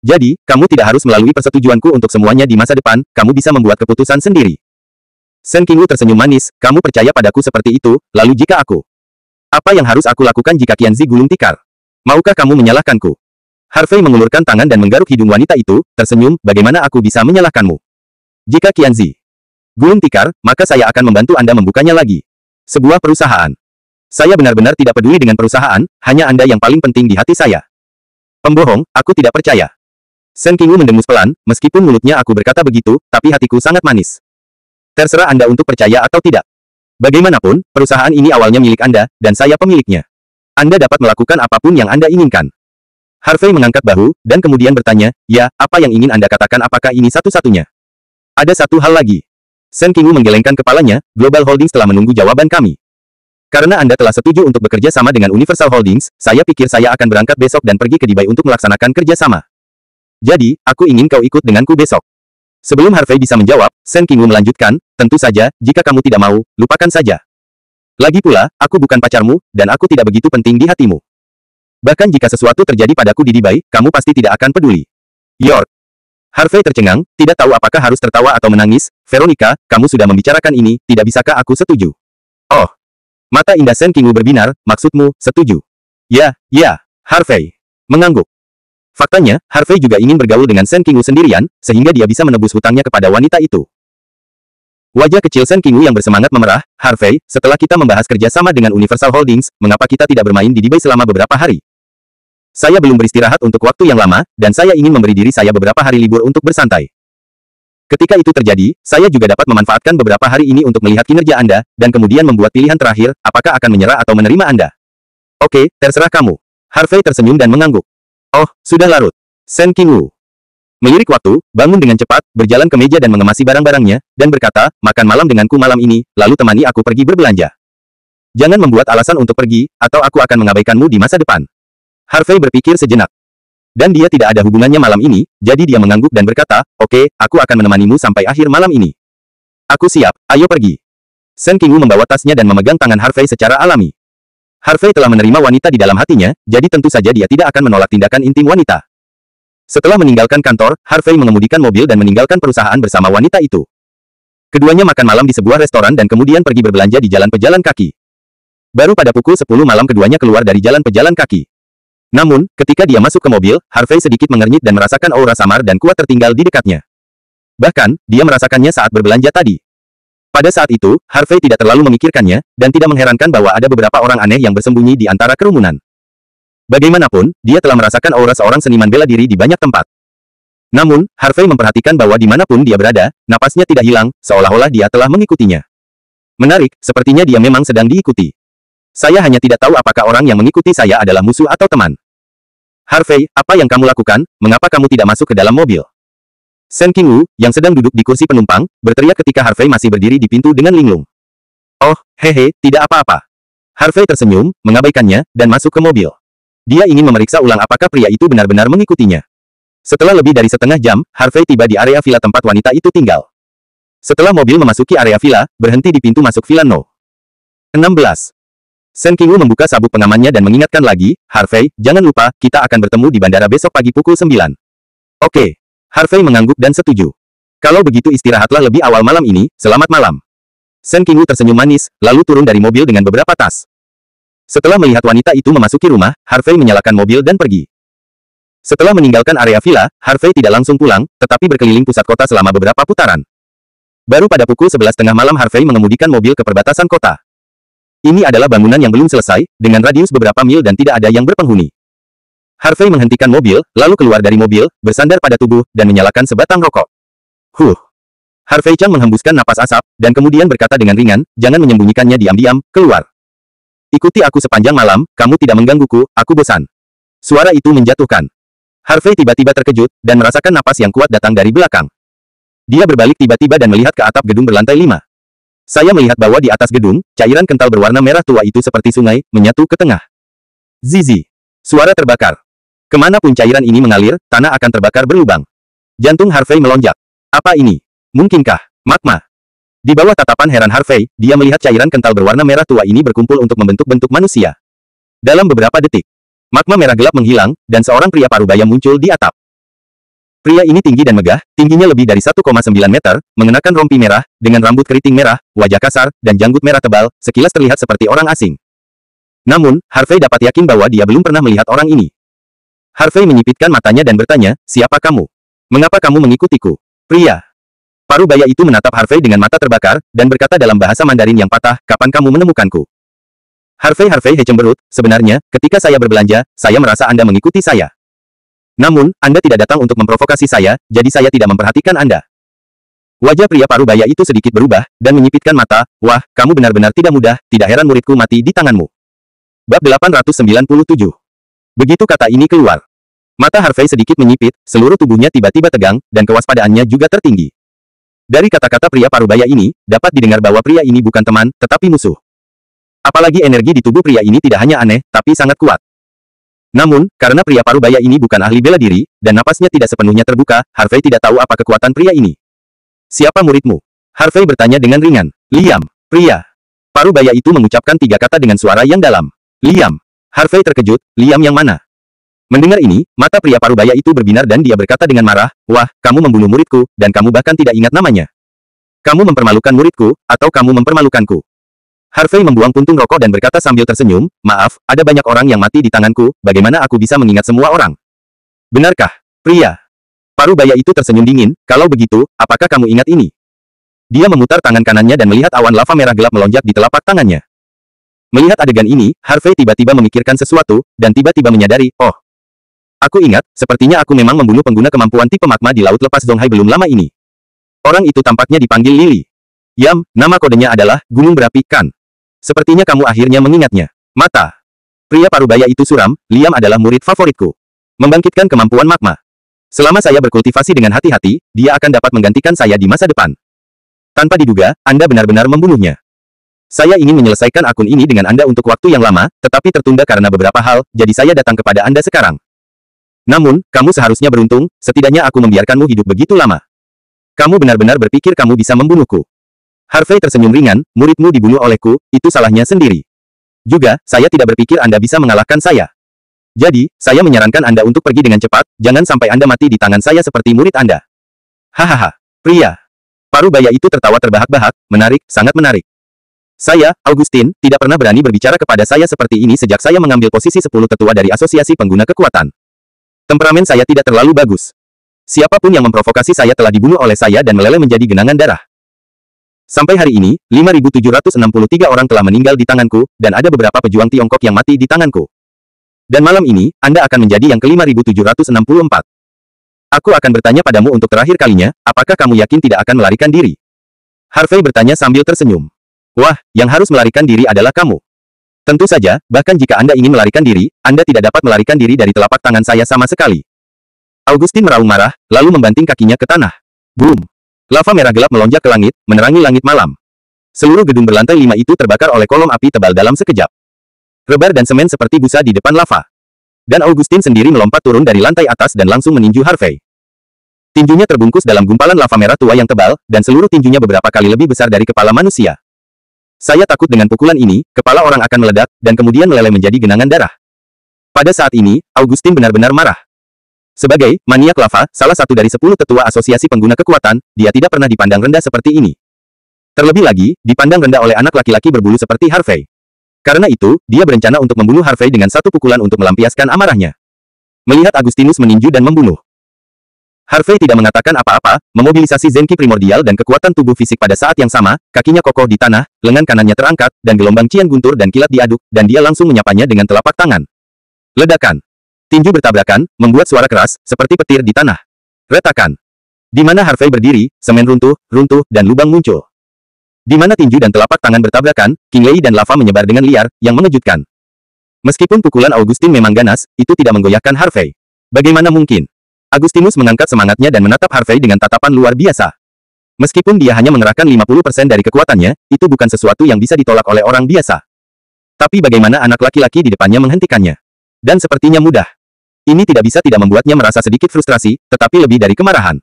Jadi, kamu tidak harus melalui persetujuanku untuk semuanya di masa depan, kamu bisa membuat keputusan sendiri. Shen Qingwu tersenyum manis, kamu percaya padaku seperti itu, lalu jika aku... Apa yang harus aku lakukan jika Qianzi gulung tikar? Maukah kamu menyalahkanku? Harvey mengulurkan tangan dan menggaruk hidung wanita itu, tersenyum, bagaimana aku bisa menyalahkanmu? Jika Qianzi gulung tikar, maka saya akan membantu Anda membukanya lagi. Sebuah perusahaan. Saya benar-benar tidak peduli dengan perusahaan, hanya Anda yang paling penting di hati saya. Pembohong, aku tidak percaya. Shen Qingwu mendengus pelan, meskipun mulutnya aku berkata begitu, tapi hatiku sangat manis. Terserah Anda untuk percaya atau tidak. Bagaimanapun, perusahaan ini awalnya milik Anda, dan saya pemiliknya. Anda dapat melakukan apapun yang Anda inginkan. Harvey mengangkat bahu, dan kemudian bertanya, ya, apa yang ingin Anda katakan apakah ini satu-satunya? Ada satu hal lagi. Shen Qingwu menggelengkan kepalanya, Global Holdings telah menunggu jawaban kami. Karena Anda telah setuju untuk bekerja sama dengan Universal Holdings, saya pikir saya akan berangkat besok dan pergi ke Dubai untuk melaksanakan kerjasama. Jadi, aku ingin kau ikut denganku besok. Sebelum Harvey bisa menjawab, Shen Qingwu melanjutkan, tentu saja, jika kamu tidak mau, lupakan saja. Lagi pula, aku bukan pacarmu, dan aku tidak begitu penting di hatimu. Bahkan jika sesuatu terjadi padaku di Dubai, kamu pasti tidak akan peduli. York. Harvey tercengang, tidak tahu apakah harus tertawa atau menangis. Veronica, kamu sudah membicarakan ini, tidak bisakah aku setuju? Oh. Mata indah Shen Qingwu berbinar, maksudmu, setuju? Ya, Harvey mengangguk. Faktanya, Harvey juga ingin bergaul dengan Shen Qingwu sendirian, sehingga dia bisa menebus hutangnya kepada wanita itu. Wajah kecil Shen Qingwu yang bersemangat memerah, Harvey, setelah kita membahas kerjasama dengan Universal Holdings, mengapa kita tidak bermain di Dubai selama beberapa hari? Saya belum beristirahat untuk waktu yang lama, dan saya ingin memberi diri saya beberapa hari libur untuk bersantai. Ketika itu terjadi, saya juga dapat memanfaatkan beberapa hari ini untuk melihat kinerja Anda, dan kemudian membuat pilihan terakhir, apakah akan menyerah atau menerima Anda. Oke, terserah kamu. Harvey tersenyum dan mengangguk. Oh, sudah larut. Shen Qingwu melirik waktu, bangun dengan cepat, berjalan ke meja dan mengemasi barang-barangnya, dan berkata, makan malam denganku malam ini, lalu temani aku pergi berbelanja. Jangan membuat alasan untuk pergi, atau aku akan mengabaikanmu di masa depan. Harvey berpikir sejenak. Dan dia tidak ada hubungannya malam ini, jadi dia mengangguk dan berkata, oke, aku akan menemanimu sampai akhir malam ini. Aku siap, ayo pergi. Shen Qingwu membawa tasnya dan memegang tangan Harvey secara alami. Harvey telah menerima wanita di dalam hatinya, jadi tentu saja dia tidak akan menolak tindakan intim wanita. Setelah meninggalkan kantor, Harvey mengemudikan mobil dan meninggalkan perusahaan bersama wanita itu. Keduanya makan malam di sebuah restoran dan kemudian pergi berbelanja di jalan pejalan kaki. Baru pada pukul 10 malam keduanya keluar dari jalan pejalan kaki. Namun, ketika dia masuk ke mobil, Harvey sedikit mengernyit dan merasakan aura samar dan kuat tertinggal di dekatnya. Bahkan, dia merasakannya saat berbelanja tadi. Pada saat itu, Harvey tidak terlalu memikirkannya, dan tidak mengherankan bahwa ada beberapa orang aneh yang bersembunyi di antara kerumunan. Bagaimanapun, dia telah merasakan aura seorang seniman bela diri di banyak tempat. Namun, Harvey memperhatikan bahwa dimanapun dia berada, napasnya tidak hilang, seolah-olah dia telah mengikutinya. Menarik, sepertinya dia memang sedang diikuti. Saya hanya tidak tahu apakah orang yang mengikuti saya adalah musuh atau teman. Harvey, apa yang kamu lakukan? Mengapa kamu tidak masuk ke dalam mobil? Shen Qingwu, yang sedang duduk di kursi penumpang, berteriak ketika Harvey masih berdiri di pintu dengan linglung. Oh, hehe, tidak apa-apa. Harvey tersenyum, mengabaikannya, dan masuk ke mobil. Dia ingin memeriksa ulang apakah pria itu benar-benar mengikutinya. Setelah lebih dari setengah jam, Harvey tiba di area villa tempat wanita itu tinggal. Setelah mobil memasuki area villa, berhenti di pintu masuk villa No. 16. Shen Qingwu membuka sabuk pengamannya dan mengingatkan lagi, Harvey, jangan lupa, kita akan bertemu di bandara besok pagi pukul 9. Oke. Harvey mengangguk dan setuju. Kalau begitu istirahatlah lebih awal malam ini, selamat malam. Shen Qingwu tersenyum manis, lalu turun dari mobil dengan beberapa tas. Setelah melihat wanita itu memasuki rumah, Harvey menyalakan mobil dan pergi. Setelah meninggalkan area villa, Harvey tidak langsung pulang, tetapi berkeliling pusat kota selama beberapa putaran. Baru pada pukul 11 tengah malam Harvey mengemudikan mobil ke perbatasan kota. Ini adalah bangunan yang belum selesai, dengan radius beberapa mil dan tidak ada yang berpenghuni. Harvey menghentikan mobil, lalu keluar dari mobil, bersandar pada tubuh, dan menyalakan sebatang rokok. Harvey Chang menghembuskan napas asap, dan kemudian berkata dengan ringan, jangan menyembunyikannya diam-diam, keluar. Ikuti aku sepanjang malam, kamu tidak menggangguku, aku bosan. Suara itu menjatuhkan. Harvey tiba-tiba terkejut, dan merasakan napas yang kuat datang dari belakang. Dia berbalik tiba-tiba dan melihat ke atap gedung berlantai 5. Saya melihat bahwa di atas gedung, cairan kental berwarna merah tua itu seperti sungai, menyatu ke tengah. Zizi. Suara terbakar. Kemanapun cairan ini mengalir, tanah akan terbakar berlubang. Jantung Harvey melonjak. Apa ini? Mungkinkah magma? Di bawah tatapan heran Harvey, dia melihat cairan kental berwarna merah tua ini berkumpul untuk membentuk bentuk manusia. Dalam beberapa detik, magma merah gelap menghilang, dan seorang pria parubaya muncul di atap. Pria ini tinggi dan megah, tingginya lebih dari 1,9 meter, mengenakan rompi merah, dengan rambut keriting merah, wajah kasar, dan janggut merah tebal, sekilas terlihat seperti orang asing. Namun, Harvey dapat yakin bahwa dia belum pernah melihat orang ini. Harvey menyipitkan matanya dan bertanya, siapa kamu? Mengapa kamu mengikutiku? Pria parubaya itu menatap Harvey dengan mata terbakar, dan berkata dalam bahasa Mandarin yang patah, kapan kamu menemukanku? Harvey cemberut, sebenarnya, ketika saya berbelanja, saya merasa Anda mengikuti saya. Namun, Anda tidak datang untuk memprovokasi saya, jadi saya tidak memperhatikan Anda. Wajah pria parubaya itu sedikit berubah, dan menyipitkan mata, wah, kamu benar-benar tidak mudah, tidak heran muridku mati di tanganmu. Bab 897. Begitu kata ini keluar. Mata Harvey sedikit menyipit, seluruh tubuhnya tiba-tiba tegang, dan kewaspadaannya juga tertinggi. Dari kata-kata pria parubaya ini, dapat didengar bahwa pria ini bukan teman, tetapi musuh. Apalagi energi di tubuh pria ini tidak hanya aneh, tapi sangat kuat. Namun, karena pria parubaya ini bukan ahli bela diri, dan napasnya tidak sepenuhnya terbuka, Harvey tidak tahu apa kekuatan pria ini. Siapa muridmu? Harvey bertanya dengan ringan. Liam. Pria parubaya itu mengucapkan 3 kata dengan suara yang dalam. Liam. Harvey terkejut, Liam yang mana? Mendengar ini, mata pria parubaya itu berbinar dan dia berkata dengan marah, wah, kamu membunuh muridku, dan kamu bahkan tidak ingat namanya. Kamu mempermalukan muridku, atau kamu mempermalukanku? Harvey membuang puntung rokok dan berkata sambil tersenyum, maaf, ada banyak orang yang mati di tanganku, bagaimana aku bisa mengingat semua orang? Benarkah? Pria parubaya itu tersenyum dingin, kalau begitu, apakah kamu ingat ini? Dia memutar tangan kanannya dan melihat awan lava merah gelap melonjak di telapak tangannya. Melihat adegan ini, Harvey tiba-tiba memikirkan sesuatu, dan tiba-tiba menyadari, oh. Aku ingat, sepertinya aku memang membunuh pengguna kemampuan tipe magma di Laut Lepas Zonghai belum lama ini. Orang itu tampaknya dipanggil Lily. Yam, nama kodenya adalah, Gunung Berapi, kan? Sepertinya kamu akhirnya mengingatnya. Mata pria parubaya itu suram, Liam adalah murid favoritku. Membangkitkan kemampuan magma. Selama saya berkultivasi dengan hati-hati, dia akan dapat menggantikan saya di masa depan. Tanpa diduga, Anda benar-benar membunuhnya. Saya ingin menyelesaikan akun ini dengan Anda untuk waktu yang lama, tetapi tertunda karena beberapa hal, jadi saya datang kepada Anda sekarang. Namun, kamu seharusnya beruntung, setidaknya aku membiarkanmu hidup begitu lama. Kamu benar-benar berpikir kamu bisa membunuhku. Harvey tersenyum ringan, muridmu dibunuh olehku, itu salahnya sendiri. Juga, saya tidak berpikir Anda bisa mengalahkan saya. Jadi, saya menyarankan Anda untuk pergi dengan cepat, jangan sampai Anda mati di tangan saya seperti murid Anda. Hahaha, pria parubaya itu tertawa terbahak-bahak, menarik, sangat menarik. Saya, Augustin, tidak pernah berani berbicara kepada saya seperti ini sejak saya mengambil posisi 10 tetua dari Asosiasi Pengguna Kekuatan. Temperamen saya tidak terlalu bagus. Siapapun yang memprovokasi saya telah dibunuh oleh saya dan meleleh menjadi genangan darah. Sampai hari ini, 5.763 orang telah meninggal di tanganku, dan ada beberapa pejuang Tiongkok yang mati di tanganku. Dan malam ini, Anda akan menjadi yang ke-5.764. Aku akan bertanya padamu untuk terakhir kalinya, apakah kamu yakin tidak akan melarikan diri? Harvey bertanya sambil tersenyum. Wah, yang harus melarikan diri adalah kamu. Tentu saja, bahkan jika Anda ingin melarikan diri, Anda tidak dapat melarikan diri dari telapak tangan saya sama sekali. Augustin meraung marah, lalu membanting kakinya ke tanah. Boom! Lava merah gelap melonjak ke langit, menerangi langit malam. Seluruh gedung berlantai 5 itu terbakar oleh kolom api tebal dalam sekejap. Rebar dan semen seperti busa di depan lava. Dan Augustin sendiri melompat turun dari lantai atas dan langsung meninju Harvey. Tinjunya terbungkus dalam gumpalan lava merah tua yang tebal, dan seluruh tinjunya beberapa kali lebih besar dari kepala manusia. Saya takut dengan pukulan ini, kepala orang akan meledak, dan kemudian meleleh menjadi genangan darah. Pada saat ini, Augustin benar-benar marah. Sebagai maniak lava, salah satu dari 10 tetua Asosiasi Pengguna Kekuatan, dia tidak pernah dipandang rendah seperti ini. Terlebih lagi, dipandang rendah oleh anak laki-laki berbulu seperti Harvey. Karena itu, dia berencana untuk membunuh Harvey dengan satu pukulan untuk melampiaskan amarahnya. Melihat Agustinus meninju dan membunuh. Harvey tidak mengatakan apa-apa, memobilisasi Zenki primordial dan kekuatan tubuh fisik pada saat yang sama, kakinya kokoh di tanah, lengan kanannya terangkat, dan gelombang cian guntur dan kilat diaduk, dan dia langsung menyapanya dengan telapak tangan. Ledakan. Tinju bertabrakan, membuat suara keras, seperti petir di tanah. Retakan. Di mana Harvey berdiri, semen runtuh, dan lubang muncul. Di mana tinju dan telapak tangan bertabrakan, King Lei dan lava menyebar dengan liar, yang mengejutkan. Meskipun pukulan Augustin memang ganas, itu tidak menggoyahkan Harvey. Bagaimana mungkin? Agustinus mengangkat semangatnya dan menatap Harvey dengan tatapan luar biasa. Meskipun dia hanya mengerahkan 50% dari kekuatannya, itu bukan sesuatu yang bisa ditolak oleh orang biasa. Tapi bagaimana anak laki-laki di depannya menghentikannya? Dan sepertinya mudah. Ini tidak bisa tidak membuatnya merasa sedikit frustrasi, tetapi lebih dari kemarahan.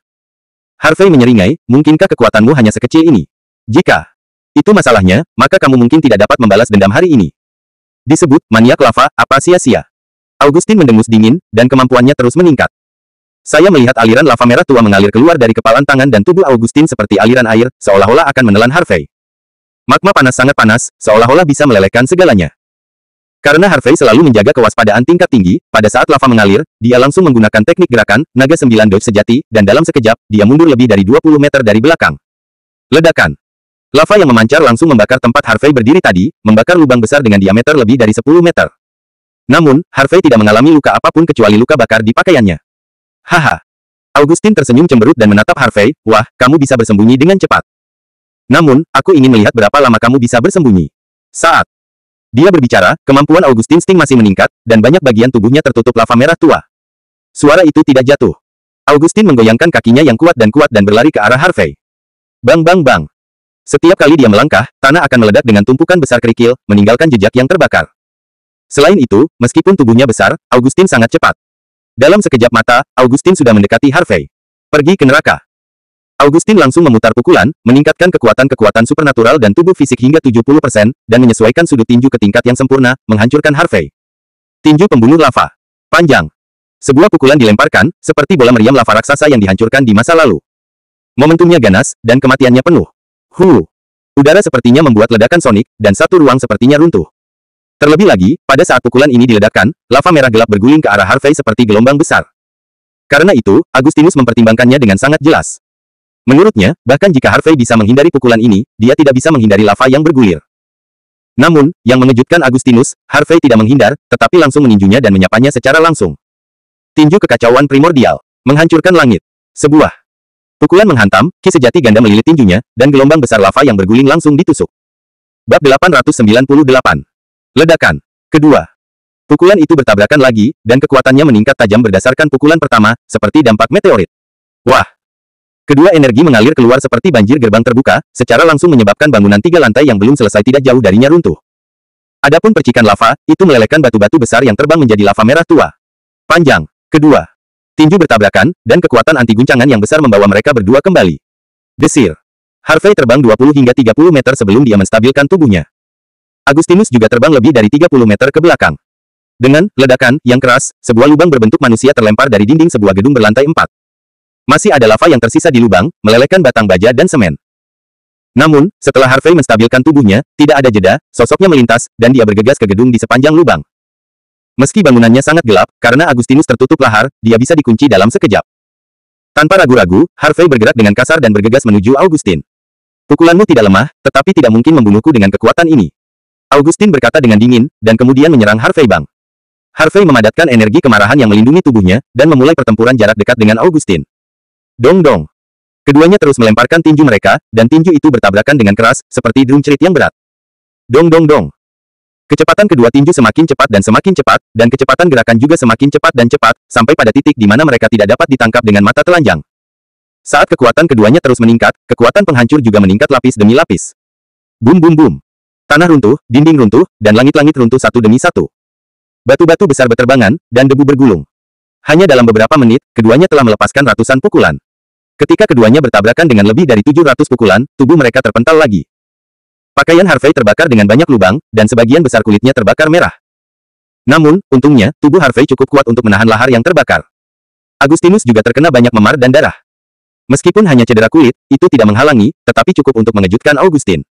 Harvey menyeringai, mungkinkah kekuatanmu hanya sekecil ini? Jika itu masalahnya, maka kamu mungkin tidak dapat membalas dendam hari ini. Disebut maniak lava, apa sia-sia. Augustin mendengus dingin, dan kemampuannya terus meningkat. Saya melihat aliran lava merah tua mengalir keluar dari kepalan tangan dan tubuh Augustin seperti aliran air, seolah-olah akan menelan Harvey. Magma panas sangat panas, seolah-olah bisa melelehkan segalanya. Karena Harvey selalu menjaga kewaspadaan tingkat tinggi, pada saat lava mengalir, dia langsung menggunakan teknik gerakan, naga 9 dodge sejati, dan dalam sekejap, dia mundur lebih dari 20 meter dari belakang. Ledakan. Lava yang memancar langsung membakar tempat Harvey berdiri tadi, membakar lubang besar dengan diameter lebih dari 10 meter. Namun, Harvey tidak mengalami luka apapun kecuali luka bakar di pakaiannya. Haha. Augustin tersenyum cemberut dan menatap Harvey, wah, kamu bisa bersembunyi dengan cepat. Namun, aku ingin melihat berapa lama kamu bisa bersembunyi. Saat dia berbicara, kemampuan Augustin Sting masih meningkat, dan banyak bagian tubuhnya tertutup lava merah tua. Suara itu tidak jatuh. Augustin menggoyangkan kakinya yang kuat dan berlari ke arah Harvey. Bang bang bang. Setiap kali dia melangkah, tanah akan meledak dengan tumpukan besar kerikil, meninggalkan jejak yang terbakar. Selain itu, meskipun tubuhnya besar, Augustin sangat cepat. Dalam sekejap mata, Augustin sudah mendekati Harvey. Pergi ke neraka. Augustin langsung memutar pukulan, meningkatkan kekuatan supernatural dan tubuh fisik hingga 70%, dan menyesuaikan sudut tinju ke tingkat yang sempurna, menghancurkan Harvey. Tinju pembunuh lava. Panjang. Sebuah pukulan dilemparkan, seperti bola meriam lava raksasa yang dihancurkan di masa lalu. Momentumnya ganas, dan kematiannya penuh. Udara sepertinya membuat ledakan sonik, dan satu ruang sepertinya runtuh. Terlebih lagi, pada saat pukulan ini diledakkan, lava merah gelap berguling ke arah Harvey seperti gelombang besar. Karena itu, Agustinus mempertimbangkannya dengan sangat jelas. Menurutnya, bahkan jika Harvey bisa menghindari pukulan ini, dia tidak bisa menghindari lava yang bergulir. Namun, yang mengejutkan Agustinus, Harvey tidak menghindar, tetapi langsung meninjunya dan menyapanya secara langsung. Tinju kekacauan primordial. Menghancurkan langit. Sebuah pukulan menghantam, ki sejati ganda melilit tinjunya, dan gelombang besar lava yang berguling langsung ditusuk. Bab 898. Ledakan. Kedua. Pukulan itu bertabrakan lagi, dan kekuatannya meningkat tajam berdasarkan pukulan pertama, seperti dampak meteorit. Wah! Kedua energi mengalir keluar seperti banjir gerbang terbuka, secara langsung menyebabkan bangunan 3 lantai yang belum selesai tidak jauh darinya runtuh. Adapun percikan lava, itu melelehkan batu-batu besar yang terbang menjadi lava merah tua. Panjang. Kedua. Tinju bertabrakan, dan kekuatan anti guncangan yang besar membawa mereka berdua kembali. Desir. Harvey terbang 20 hingga 30 meter sebelum dia menstabilkan tubuhnya. Agustinus juga terbang lebih dari 30 meter ke belakang. Dengan ledakan yang keras, sebuah lubang berbentuk manusia terlempar dari dinding sebuah gedung berlantai 4. Masih ada lava yang tersisa di lubang, melelehkan batang baja dan semen. Namun, setelah Harvey menstabilkan tubuhnya, tidak ada jeda, sosoknya melintas, dan dia bergegas ke gedung di sepanjang lubang. Meski bangunannya sangat gelap, karena Agustinus tertutup lahar, dia bisa dikunci dalam sekejap. Tanpa ragu-ragu, Harvey bergerak dengan kasar dan bergegas menuju Augustin. Pukulanmu tidak lemah, tetapi tidak mungkin membunuhku dengan kekuatan ini. Augustin berkata dengan dingin, dan kemudian menyerang Harvey Bang. Harvey memadatkan energi kemarahan yang melindungi tubuhnya, dan memulai pertempuran jarak dekat dengan Augustin. Dong-dong. Keduanya terus melemparkan tinju mereka, dan tinju itu bertabrakan dengan keras, seperti drum cerit yang berat. Dong-dong-dong. Kecepatan kedua tinju semakin cepat, dan kecepatan gerakan juga semakin cepat dan cepat, sampai pada titik di mana mereka tidak dapat ditangkap dengan mata telanjang. Saat kekuatan keduanya terus meningkat, kekuatan penghancur juga meningkat lapis demi lapis. Bum-bum-bum. Tanah runtuh, dinding runtuh, dan langit-langit runtuh satu demi satu. Batu-batu besar berterbangan, dan debu bergulung. Hanya dalam beberapa menit, keduanya telah melepaskan ratusan pukulan. Ketika keduanya bertabrakan dengan lebih dari 700 pukulan, tubuh mereka terpental lagi. Pakaian Harvey terbakar dengan banyak lubang, dan sebagian besar kulitnya terbakar merah. Namun, untungnya, tubuh Harvey cukup kuat untuk menahan lahar yang terbakar. Agustinus juga terkena banyak memar dan darah. Meskipun hanya cedera kulit, itu tidak menghalangi, tetapi cukup untuk mengejutkan Augustin.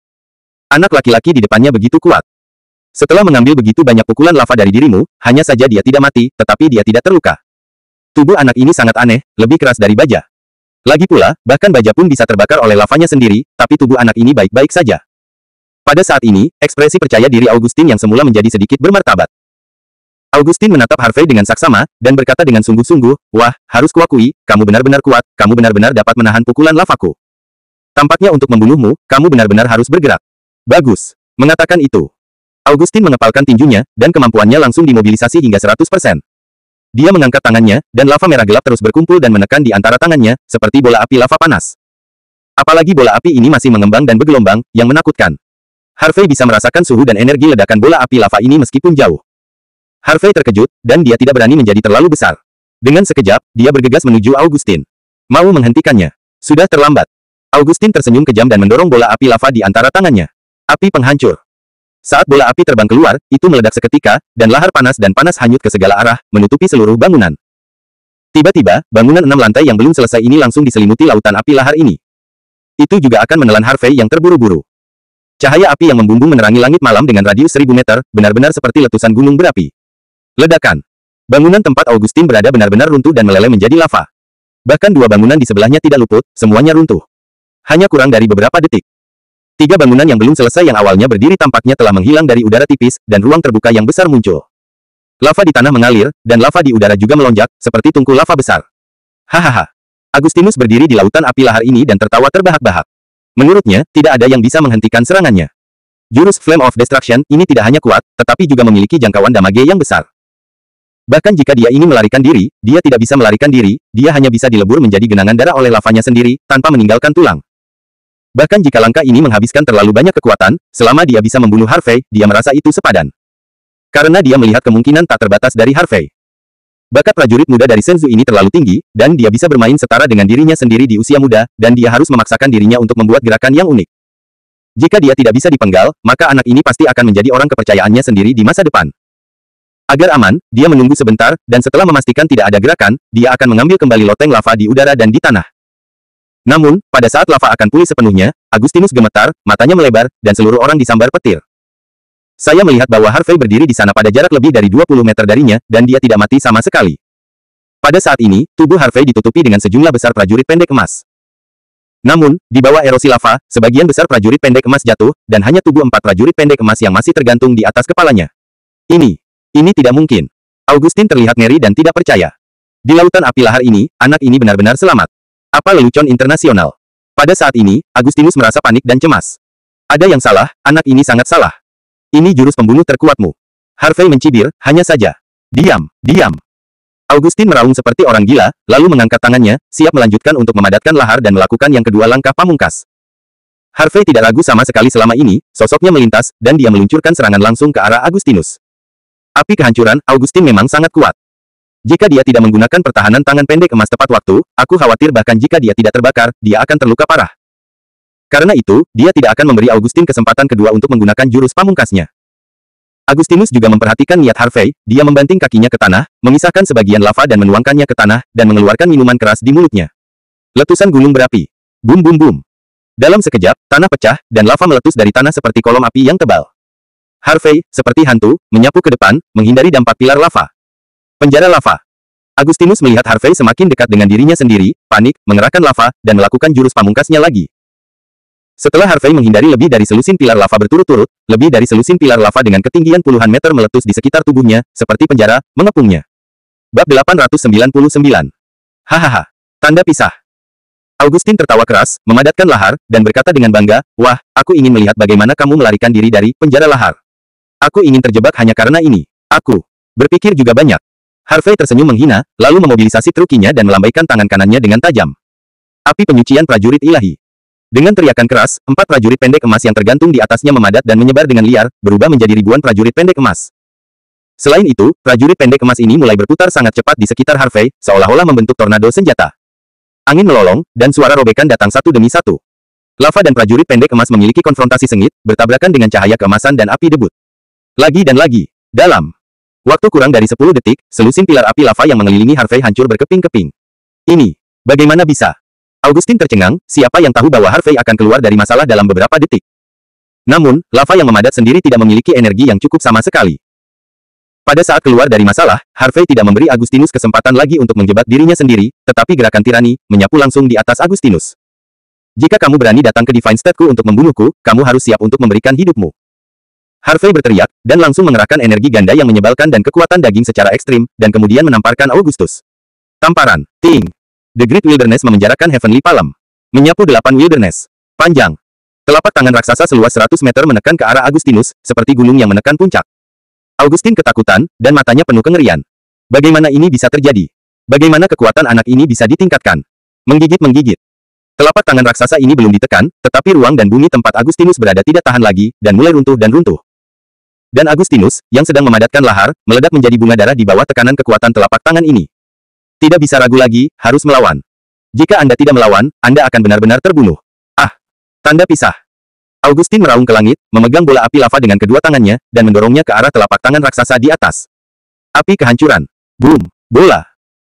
Anak laki-laki di depannya begitu kuat. Setelah mengambil begitu banyak pukulan lava dari dirimu, hanya saja dia tidak mati, tetapi dia tidak terluka. Tubuh anak ini sangat aneh, lebih keras dari baja. Lagi pula, bahkan baja pun bisa terbakar oleh lavanya sendiri, tapi tubuh anak ini baik-baik saja. Pada saat ini, ekspresi percaya diri Augustin yang semula menjadi sedikit bermartabat. Augustin menatap Harvey dengan saksama, dan berkata dengan sungguh-sungguh, "Wah, harus kuakui, kamu benar-benar kuat, kamu benar-benar dapat menahan pukulan lavaku. Tampaknya untuk membunuhmu, kamu benar-benar harus bergerak." Bagus. Mengatakan itu, Augustin mengepalkan tinjunya, dan kemampuannya langsung dimobilisasi hingga 100%. Dia mengangkat tangannya, dan lava merah gelap terus berkumpul dan menekan di antara tangannya, seperti bola api lava panas. Apalagi bola api ini masih mengembang dan bergelombang, yang menakutkan. Harvey bisa merasakan suhu dan energi ledakan bola api lava ini meskipun jauh. Harvey terkejut, dan dia tidak berani menjadi terlalu besar. Dengan sekejap, dia bergegas menuju Augustin. Mau menghentikannya. Sudah terlambat. Augustin tersenyum kejam dan mendorong bola api lava di antara tangannya. Api penghancur. Saat bola api terbang keluar, itu meledak seketika, dan lahar panas dan panas hanyut ke segala arah, menutupi seluruh bangunan. Tiba-tiba, bangunan 6 lantai yang belum selesai ini langsung diselimuti lautan api lahar ini. Itu juga akan menelan Harvey yang terburu-buru. Cahaya api yang membumbung menerangi langit malam dengan radius 1000 meter, benar-benar seperti letusan gunung berapi. Ledakan. Bangunan tempat Augustin berada benar-benar runtuh dan meleleh menjadi lava. Bahkan dua bangunan di sebelahnya tidak luput, semuanya runtuh. Hanya kurang dari beberapa detik. 3 bangunan yang belum selesai yang awalnya berdiri tampaknya telah menghilang dari udara tipis, dan ruang terbuka yang besar muncul. Lava di tanah mengalir, dan lava di udara juga melonjak, seperti tungku lava besar. Hahaha. Agustinus berdiri di lautan api lahar ini dan tertawa terbahak-bahak. Menurutnya, tidak ada yang bisa menghentikan serangannya. Jurus Flame of Destruction ini tidak hanya kuat, tetapi juga memiliki jangkauan damage yang besar. Bahkan jika dia ingin melarikan diri, dia tidak bisa melarikan diri, dia hanya bisa dilebur menjadi genangan darah oleh lavanya sendiri, tanpa meninggalkan tulang. Bahkan jika langkah ini menghabiskan terlalu banyak kekuatan, selama dia bisa membunuh Harvey, dia merasa itu sepadan. Karena dia melihat kemungkinan tak terbatas dari Harvey. Bakat prajurit muda dari Senzu ini terlalu tinggi, dan dia bisa bermain setara dengan dirinya sendiri di usia muda, dan dia harus memaksakan dirinya untuk membuat gerakan yang unik. Jika dia tidak bisa dipenggal, maka anak ini pasti akan menjadi orang kepercayaannya sendiri di masa depan. Agar aman, dia menunggu sebentar, dan setelah memastikan tidak ada gerakan, dia akan mengambil kembali loteng lava di udara dan di tanah. Namun, pada saat lava akan pulih sepenuhnya, Agustinus gemetar, matanya melebar, dan seluruh orang disambar petir. Saya melihat bahwa Harvey berdiri di sana pada jarak lebih dari 20 meter darinya, dan dia tidak mati sama sekali. Pada saat ini, tubuh Harvey ditutupi dengan sejumlah besar prajurit pendek emas. Namun, di bawah erosi lava, sebagian besar prajurit pendek emas jatuh, dan hanya tubuh 4 prajurit pendek emas yang masih tergantung di atas kepalanya. Ini tidak mungkin. Augustin terlihat ngeri dan tidak percaya. Di lautan api lahar ini, anak ini benar-benar selamat. Apa lelucon internasional? Pada saat ini, Agustinus merasa panik dan cemas. Ada yang salah, anak ini sangat salah. Ini jurus pembunuh terkuatmu. Harvey mencibir, hanya saja. Diam, diam. Augustin meraung seperti orang gila, lalu mengangkat tangannya, siap melanjutkan untuk memadatkan lahar dan melakukan yang kedua langkah pamungkas. Harvey tidak ragu sama sekali selama ini, sosoknya melintas, dan dia meluncurkan serangan langsung ke arah Agustinus. Api kehancuran, Augustin memang sangat kuat. Jika dia tidak menggunakan pertahanan tangan pendek emas tepat waktu, aku khawatir bahkan jika dia tidak terbakar, dia akan terluka parah. Karena itu, dia tidak akan memberi Augustin kesempatan kedua untuk menggunakan jurus pamungkasnya. Agustinus juga memperhatikan niat Harvey, dia membanting kakinya ke tanah, memisahkan sebagian lava dan menuangkannya ke tanah, dan mengeluarkan minuman keras di mulutnya. Letusan gunung berapi. Bum bum bum. Dalam sekejap, tanah pecah, dan lava meletus dari tanah seperti kolom api yang tebal. Harvey, seperti hantu, menyapu ke depan, menghindari dampak pilar lava. Penjara lava. Agustinus melihat Harvey semakin dekat dengan dirinya sendiri, panik, mengerahkan lava, dan melakukan jurus pamungkasnya lagi. Setelah Harvey menghindari lebih dari selusin pilar lava berturut-turut, lebih dari selusin pilar lava dengan ketinggian puluhan meter meletus di sekitar tubuhnya, seperti penjara, mengepungnya. Bab 899. Hahaha. Tanda pisah. Augustin tertawa keras, memadatkan lahar, dan berkata dengan bangga, "Wah, aku ingin melihat bagaimana kamu melarikan diri dari penjara lahar. Aku ingin terjebak hanya karena ini. Aku berpikir juga banyak." Harvey tersenyum menghina, lalu memobilisasi trukinya dan melambaikan tangan kanannya dengan tajam. Api penyucian prajurit ilahi. Dengan teriakan keras, 4 prajurit pendek emas yang tergantung di atasnya memadat dan menyebar dengan liar, berubah menjadi ribuan prajurit pendek emas. Selain itu, prajurit pendek emas ini mulai berputar sangat cepat di sekitar Harvey, seolah-olah membentuk tornado senjata. Angin melolong, dan suara robekan datang satu demi satu. Lava dan prajurit pendek emas memiliki konfrontasi sengit, bertabrakan dengan cahaya keemasan dan api debut. Lagi dan lagi. Dalam waktu kurang dari 10 detik, selusin pilar api lava yang mengelilingi Harvey hancur berkeping-keping. Ini, bagaimana bisa? Augustin tercengang, siapa yang tahu bahwa Harvey akan keluar dari masalah dalam beberapa detik. Namun, lava yang memadat sendiri tidak memiliki energi yang cukup sama sekali. Pada saat keluar dari masalah, Harvey tidak memberi Agustinus kesempatan lagi untuk menjebak dirinya sendiri, tetapi gerakan tirani, menyapu langsung di atas Agustinus. "Jika kamu berani datang ke Divine State-ku untuk membunuhku, kamu harus siap untuk memberikan hidupmu." Harvey berteriak, dan langsung mengerahkan energi ganda yang menyebalkan dan kekuatan daging secara ekstrim, dan kemudian menamparkan Augustus. Tamparan. Ting. The Great Wilderness memenjarakan Heavenly Palm. Menyapu 8 wilderness. Panjang. Telapak tangan raksasa seluas 100 meter menekan ke arah Agustinus, seperti gunung yang menekan puncak. Augustin ketakutan, dan matanya penuh kengerian. Bagaimana ini bisa terjadi? Bagaimana kekuatan anak ini bisa ditingkatkan? Menggigit-menggigit. Telapak tangan raksasa ini belum ditekan, tetapi ruang dan bumi tempat Agustinus berada tidak tahan lagi, dan mulai runtuh dan runtuh. Dan Agustinus, yang sedang memadatkan lahar, meledak menjadi bunga darah di bawah tekanan kekuatan telapak tangan ini. Tidak bisa ragu lagi, harus melawan. Jika Anda tidak melawan, Anda akan benar-benar terbunuh. Ah! Tanda pisah. Augustin meraung ke langit, memegang bola api lava dengan kedua tangannya, dan mendorongnya ke arah telapak tangan raksasa di atas. Api kehancuran. Boom! Bola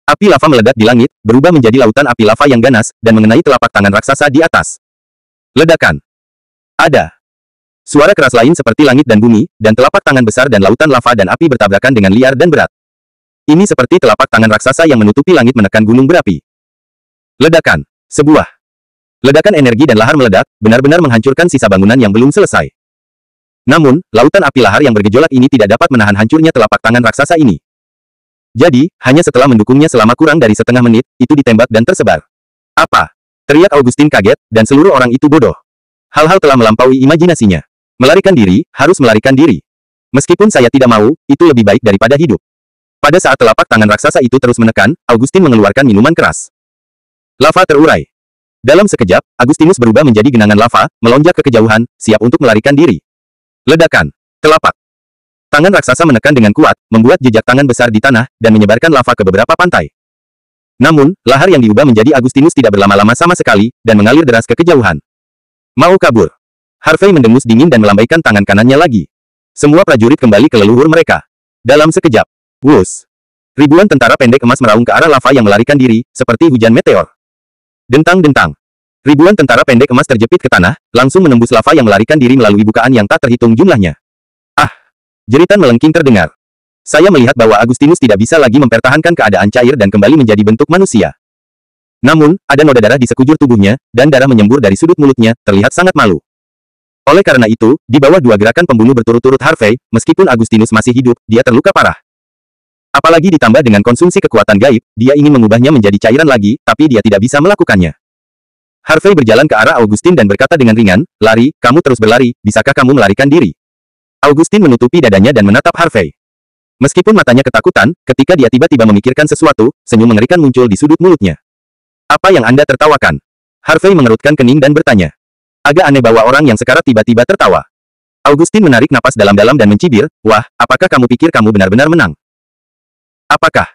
api lava meledak di langit, berubah menjadi lautan api lava yang ganas, dan mengenai telapak tangan raksasa di atas. Ledakan. Ada suara keras lain seperti langit dan bumi, dan telapak tangan besar dan lautan lava dan api bertabrakan dengan liar dan berat. Ini seperti telapak tangan raksasa yang menutupi langit menekan gunung berapi. Ledakan. Sebuah ledakan energi dan lahar meledak, benar-benar menghancurkan sisa bangunan yang belum selesai. Namun, lautan api lahar yang bergejolak ini tidak dapat menahan hancurnya telapak tangan raksasa ini. Jadi, hanya setelah mendukungnya selama kurang dari setengah menit, itu ditembak dan tersebar. Apa? Teriak Augustin kaget, dan seluruh orang itu bodoh. Hal-hal telah melampaui imajinasinya. Melarikan diri, harus melarikan diri. Meskipun saya tidak mau, itu lebih baik daripada hidup. Pada saat telapak tangan raksasa itu terus menekan, Augustin mengeluarkan minuman keras. Lava terurai. Dalam sekejap, Agustinus berubah menjadi genangan lava, melonjak ke kejauhan, siap untuk melarikan diri. Ledakan. Telapak tangan raksasa menekan dengan kuat, membuat jejak tangan besar di tanah, dan menyebarkan lava ke beberapa pantai. Namun, lahar yang diubah menjadi Agustinus tidak berlama-lama sama sekali, dan mengalir deras ke kejauhan. Mau kabur. Harvey mendengus dingin dan melambaikan tangan kanannya lagi. Semua prajurit kembali ke leluhur mereka. Dalam sekejap. Wus. Ribuan tentara pendek emas meraung ke arah lava yang melarikan diri, seperti hujan meteor. Dentang-dentang. Ribuan tentara pendek emas terjepit ke tanah, langsung menembus lava yang melarikan diri melalui bukaan yang tak terhitung jumlahnya. Ah! Jeritan melengking terdengar. Saya melihat bahwa Agustinus tidak bisa lagi mempertahankan keadaan cair dan kembali menjadi bentuk manusia. Namun, ada noda darah di sekujur tubuhnya, dan darah menyembur dari sudut mulutnya, terlihat sangat malu. Oleh karena itu, di bawah 2 gerakan pembunuh berturut-turut Harvey, meskipun Agustinus masih hidup, dia terluka parah. Apalagi ditambah dengan konsumsi kekuatan gaib, dia ingin mengubahnya menjadi cairan lagi, tapi dia tidak bisa melakukannya. Harvey berjalan ke arah Augustin dan berkata dengan ringan, "Lari, kamu terus berlari, bisakah kamu melarikan diri?" Augustin menutupi dadanya dan menatap Harvey. Meskipun matanya ketakutan, ketika dia tiba-tiba memikirkan sesuatu, senyum mengerikan muncul di sudut mulutnya. "Apa yang Anda tertawakan?" Harvey mengerutkan kening dan bertanya. Agak aneh bahwa orang yang sekarang tiba-tiba tertawa. Augustin menarik napas dalam-dalam dan mencibir, "Wah, apakah kamu pikir kamu benar-benar menang? Apakah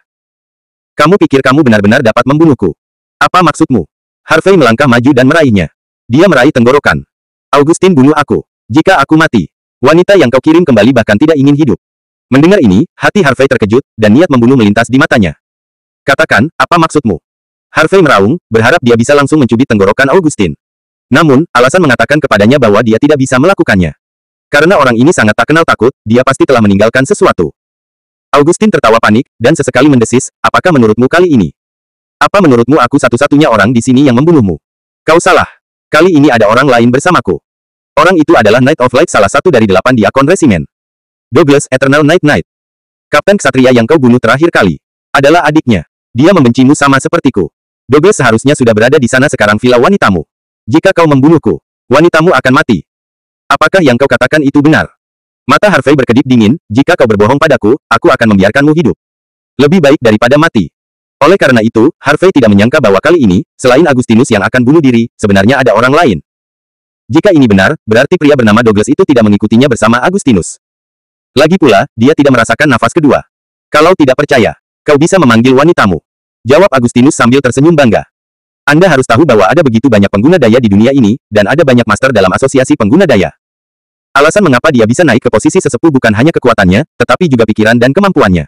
kamu pikir kamu benar-benar dapat membunuhku? Apa maksudmu?" Harvey melangkah maju dan meraihnya. Dia meraih tenggorokan. "Augustin, bunuh aku. Jika aku mati, wanita yang kau kirim kembali bahkan tidak ingin hidup." Mendengar ini, hati Harvey terkejut, dan niat membunuh melintas di matanya. "Katakan, apa maksudmu?" Harvey meraung, berharap dia bisa langsung mencubit tenggorokan Augustin. Namun, alasan mengatakan kepadanya bahwa dia tidak bisa melakukannya. Karena orang ini sangat tak kenal takut, dia pasti telah meninggalkan sesuatu. Augustin tertawa panik, dan sesekali mendesis, apakah menurutmu kali ini? Apa menurutmu aku satu-satunya orang di sini yang membunuhmu? Kau salah. Kali ini ada orang lain bersamaku. Orang itu adalah Knight of Light, salah satu dari 8 Diakon Resimen. Douglas Eternal Knight. Kapten Ksatria yang kau bunuh terakhir kali adalah adiknya. Dia membencimu sama sepertiku. Douglas seharusnya sudah berada di sana sekarang, villa wanitamu. Jika kau membunuhku, wanitamu akan mati. Apakah yang kau katakan itu benar? Mata Harvey berkedip dingin, jika kau berbohong padaku, aku akan membiarkanmu hidup. Lebih baik daripada mati. Oleh karena itu, Harvey tidak menyangka bahwa kali ini, selain Augustinus yang akan bunuh diri, sebenarnya ada orang lain. Jika ini benar, berarti pria bernama Douglas itu tidak mengikutinya bersama Augustinus. Lagi pula, dia tidak merasakan nafas kedua. Kalau tidak percaya, kau bisa memanggil wanitamu. Jawab Augustinus sambil tersenyum bangga. Anda harus tahu bahwa ada begitu banyak pengguna daya di dunia ini, dan ada banyak master dalam asosiasi pengguna daya. Alasan mengapa dia bisa naik ke posisi sesepuh bukan hanya kekuatannya, tetapi juga pikiran dan kemampuannya.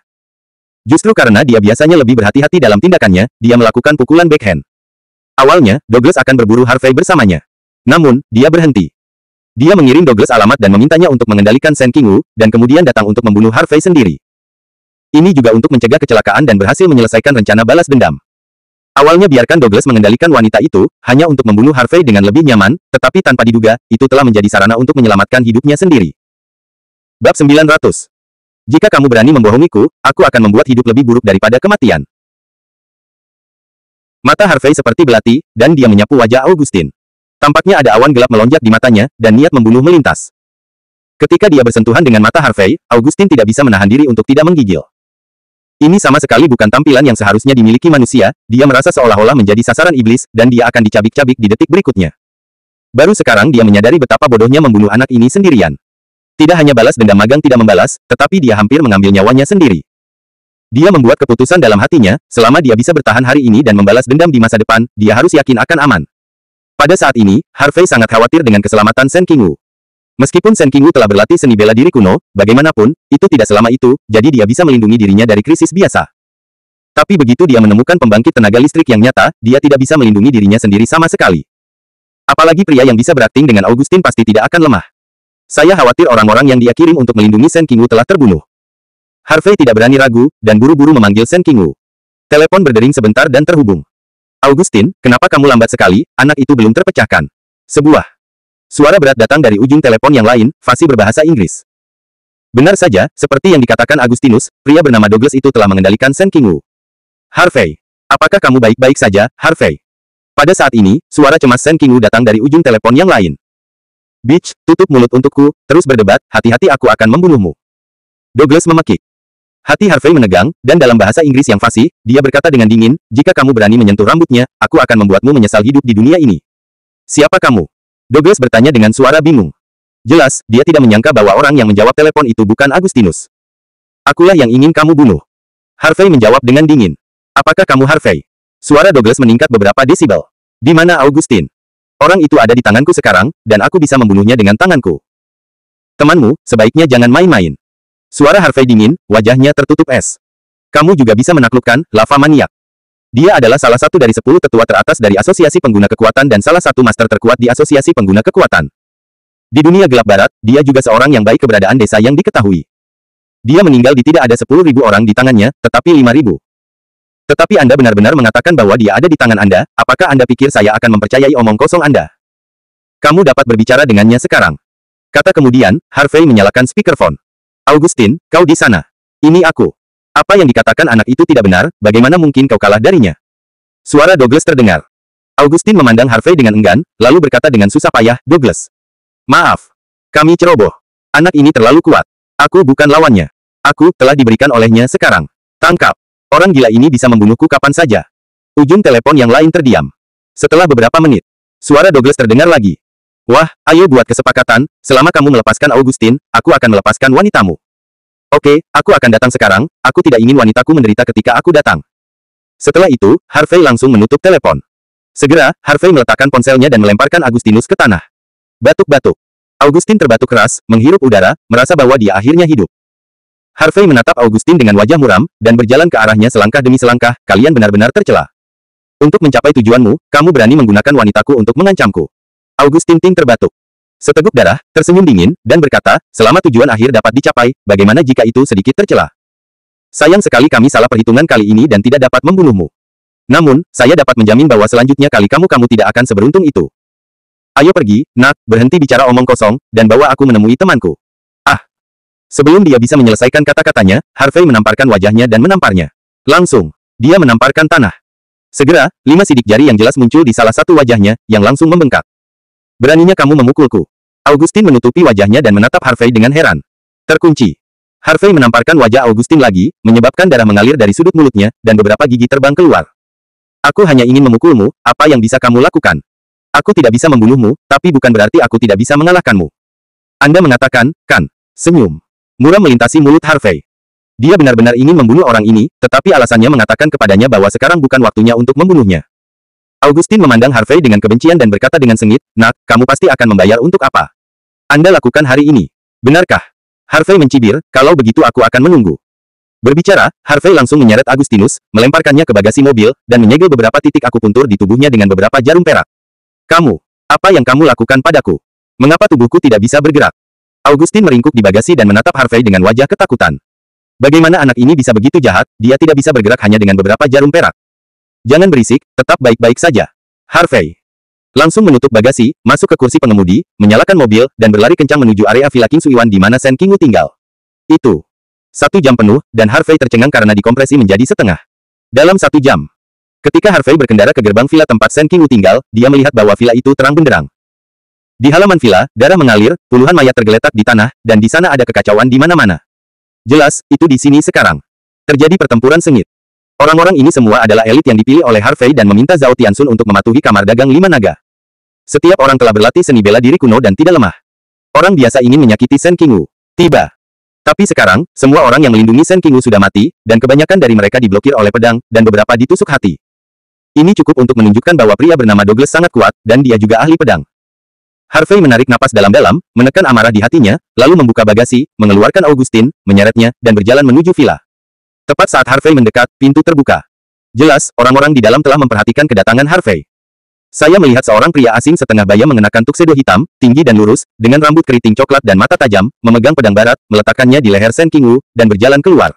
Justru karena dia biasanya lebih berhati-hati dalam tindakannya, dia melakukan pukulan backhand. Awalnya, Douglas akan berburu Harvey bersamanya. Namun, dia berhenti. Dia mengirim Douglas alamat dan memintanya untuk mengendalikan Shen Qingwu, dan kemudian datang untuk membunuh Harvey sendiri. Ini juga untuk mencegah kecelakaan dan berhasil menyelesaikan rencana balas dendam. Awalnya biarkan Douglas mengendalikan wanita itu, hanya untuk membunuh Harvey dengan lebih nyaman, tetapi tanpa diduga, itu telah menjadi sarana untuk menyelamatkan hidupnya sendiri. Bab 900. Jika kamu berani membohongiku, aku akan membuat hidup lebih buruk daripada kematian. Mata Harvey seperti belati, dan dia menyapu wajah Augustin. Tampaknya ada awan gelap melonjak di matanya, dan niat membunuh melintas. Ketika dia bersentuhan dengan mata Harvey, Augustin tidak bisa menahan diri untuk tidak menggigil. Ini sama sekali bukan tampilan yang seharusnya dimiliki manusia, dia merasa seolah-olah menjadi sasaran iblis, dan dia akan dicabik-cabik di detik berikutnya. Baru sekarang dia menyadari betapa bodohnya membunuh anak ini sendirian. Tidak hanya balas dendam magang tidak membalas, tetapi dia hampir mengambil nyawanya sendiri. Dia membuat keputusan dalam hatinya, selama dia bisa bertahan hari ini dan membalas dendam di masa depan, dia harus yakin akan aman. Pada saat ini, Harvey sangat khawatir dengan keselamatan Shen Qingwu. Meskipun Shen Qingwu telah berlatih seni bela diri kuno, bagaimanapun, itu tidak selama itu, jadi dia bisa melindungi dirinya dari krisis biasa. Tapi begitu dia menemukan pembangkit tenaga listrik yang nyata, dia tidak bisa melindungi dirinya sendiri sama sekali. Apalagi pria yang bisa berakting dengan Augustin pasti tidak akan lemah. Saya khawatir orang-orang yang dia kirim untuk melindungi Shen Qingwu telah terbunuh. Harvey tidak berani ragu, dan buru-buru memanggil Shen Qingwu. Telepon berdering sebentar dan terhubung. Augustin, kenapa kamu lambat sekali? Anak itu belum terpecahkan. Sebuah suara berat datang dari ujung telepon yang lain, fasih berbahasa Inggris. Benar saja, seperti yang dikatakan Augustinus, pria bernama Douglas itu telah mengendalikan Shen Qingwu. Harvey, apakah kamu baik-baik saja, Harvey? Pada saat ini, suara cemas Shen Qingwu datang dari ujung telepon yang lain. Bitch, tutup mulut untukku, terus berdebat, hati-hati aku akan membunuhmu. Douglas memekik. Hati Harvey menegang, dan dalam bahasa Inggris yang fasih, dia berkata dengan dingin, jika kamu berani menyentuh rambutnya, aku akan membuatmu menyesal hidup di dunia ini. Siapa kamu? Douglas bertanya dengan suara bingung. Jelas, dia tidak menyangka bahwa orang yang menjawab telepon itu bukan Augustinus. Akulah yang ingin kamu bunuh. Harvey menjawab dengan dingin. Apakah kamu Harvey? Suara Douglas meningkat beberapa desibel. Di mana Augustin? Orang itu ada di tanganku sekarang, dan aku bisa membunuhnya dengan tanganku. Temanmu, sebaiknya jangan main-main. Suara Harvey dingin, wajahnya tertutup es. Kamu juga bisa menaklukkan, lava maniak. Dia adalah salah satu dari 10 tetua teratas dari Asosiasi Pengguna Kekuatan dan salah satu master terkuat di Asosiasi Pengguna Kekuatan. Di dunia gelap barat, dia juga seorang yang baik keberadaan desa yang diketahui. Dia meninggal di tidak ada 10.000 orang di tangannya, tetapi 5.000. Tetapi Anda benar-benar mengatakan bahwa dia ada di tangan Anda, apakah Anda pikir saya akan mempercayai omong kosong Anda? Kamu dapat berbicara dengannya sekarang. Kata kemudian, Harvey menyalakan speakerphone. Augustin, kau di sana. Ini aku. Apa yang dikatakan anak itu tidak benar, bagaimana mungkin kau kalah darinya? Suara Douglas terdengar. Augustin memandang Harvey dengan enggan, lalu berkata dengan susah payah, Douglas. Maaf. Kami ceroboh. Anak ini terlalu kuat. Aku bukan lawannya. Aku telah diberikan olehnya sekarang. Tangkap. Orang gila ini bisa membunuhku kapan saja. Ujung telepon yang lain terdiam. Setelah beberapa menit, suara Douglas terdengar lagi. Wah, ayo buat kesepakatan, selama kamu melepaskan Augustin, aku akan melepaskan wanitamu. Oke, aku akan datang sekarang, aku tidak ingin wanitaku menderita ketika aku datang. Setelah itu, Harvey langsung menutup telepon. Segera, Harvey meletakkan ponselnya dan melemparkan Augustinus ke tanah. Batuk-batuk. Augustin terbatuk keras, menghirup udara, merasa bahwa dia akhirnya hidup. Harvey menatap Augustin dengan wajah muram, dan berjalan ke arahnya selangkah demi selangkah, kalian benar-benar tercela. Untuk mencapai tujuanmu, kamu berani menggunakan wanitaku untuk mengancamku. Augustin Ting terbatuk. Seteguk darah, tersenyum dingin, dan berkata, selama tujuan akhir dapat dicapai, bagaimana jika itu sedikit tercela? Sayang sekali kami salah perhitungan kali ini dan tidak dapat membunuhmu. Namun, saya dapat menjamin bahwa selanjutnya kali kamu tidak akan seberuntung itu. Ayo pergi, nak, berhenti bicara omong kosong, dan bawa aku menemui temanku. Ah! Sebelum dia bisa menyelesaikan kata-katanya, Harvey menamparkan wajahnya dan menamparnya. Langsung, dia menamparkan tanah. Segera, 5 sidik jari yang jelas muncul di salah satu wajahnya, yang langsung membengkak. Beraninya kamu memukulku. Augustin menutupi wajahnya dan menatap Harvey dengan heran. Terkunci. Harvey menamparkan wajah Augustin lagi, menyebabkan darah mengalir dari sudut mulutnya, dan beberapa gigi terbang keluar. Aku hanya ingin memukulmu, apa yang bisa kamu lakukan? Aku tidak bisa membunuhmu, tapi bukan berarti aku tidak bisa mengalahkanmu. Anda mengatakan, kan? Senyum. Muram melintasi mulut Harvey. Dia benar-benar ingin membunuh orang ini, tetapi alasannya mengatakan kepadanya bahwa sekarang bukan waktunya untuk membunuhnya. Augustin memandang Harvey dengan kebencian dan berkata dengan sengit, nak, kamu pasti akan membayar untuk apa? Anda lakukan hari ini. Benarkah? Harvey mencibir, kalau begitu aku akan menunggu. Berbicara, Harvey langsung menyeret Agustinus, melemparkannya ke bagasi mobil, dan menyegel beberapa titik akupuntur di tubuhnya dengan beberapa jarum perak. Kamu, apa yang kamu lakukan padaku? Mengapa tubuhku tidak bisa bergerak? Augustin meringkuk di bagasi dan menatap Harvey dengan wajah ketakutan. Bagaimana anak ini bisa begitu jahat, dia tidak bisa bergerak hanya dengan beberapa jarum perak. Jangan berisik, tetap baik-baik saja. Harvey langsung menutup bagasi, masuk ke kursi pengemudi, menyalakan mobil, dan berlari kencang menuju area Villa King Suiwan di mana Shen Qingwu tinggal. Itu 1 jam penuh, dan Harvey tercengang karena dikompresi menjadi setengah. Dalam 1 jam. Ketika Harvey berkendara ke gerbang villa tempat Shen Qingwu tinggal, dia melihat bahwa villa itu terang benderang. Di halaman villa, darah mengalir, puluhan mayat tergeletak di tanah, dan di sana ada kekacauan di mana-mana. Jelas, itu di sini sekarang. Terjadi pertempuran sengit. Orang-orang ini semua adalah elit yang dipilih oleh Harvey dan meminta Zhao Tianxun untuk mematuhi kamar dagang 5 naga. Setiap orang telah berlatih seni bela diri kuno dan tidak lemah. Orang biasa ingin menyakiti Shen Qingwu. Tiba. Tapi sekarang, semua orang yang melindungi Shen Qingwu sudah mati, dan kebanyakan dari mereka diblokir oleh pedang, dan beberapa ditusuk hati. Ini cukup untuk menunjukkan bahwa pria bernama Douglas sangat kuat, dan dia juga ahli pedang. Harvey menarik napas dalam-dalam, menekan amarah di hatinya, lalu membuka bagasi, mengeluarkan Augustin, menyeretnya, dan berjalan menuju villa. Tepat saat Harvey mendekat, pintu terbuka. Jelas, orang-orang di dalam telah memperhatikan kedatangan Harvey. Saya melihat seorang pria asing setengah baya mengenakan tuxedo hitam, tinggi dan lurus, dengan rambut keriting coklat dan mata tajam, memegang pedang barat, meletakkannya di leher Shen Qingwu, dan berjalan keluar.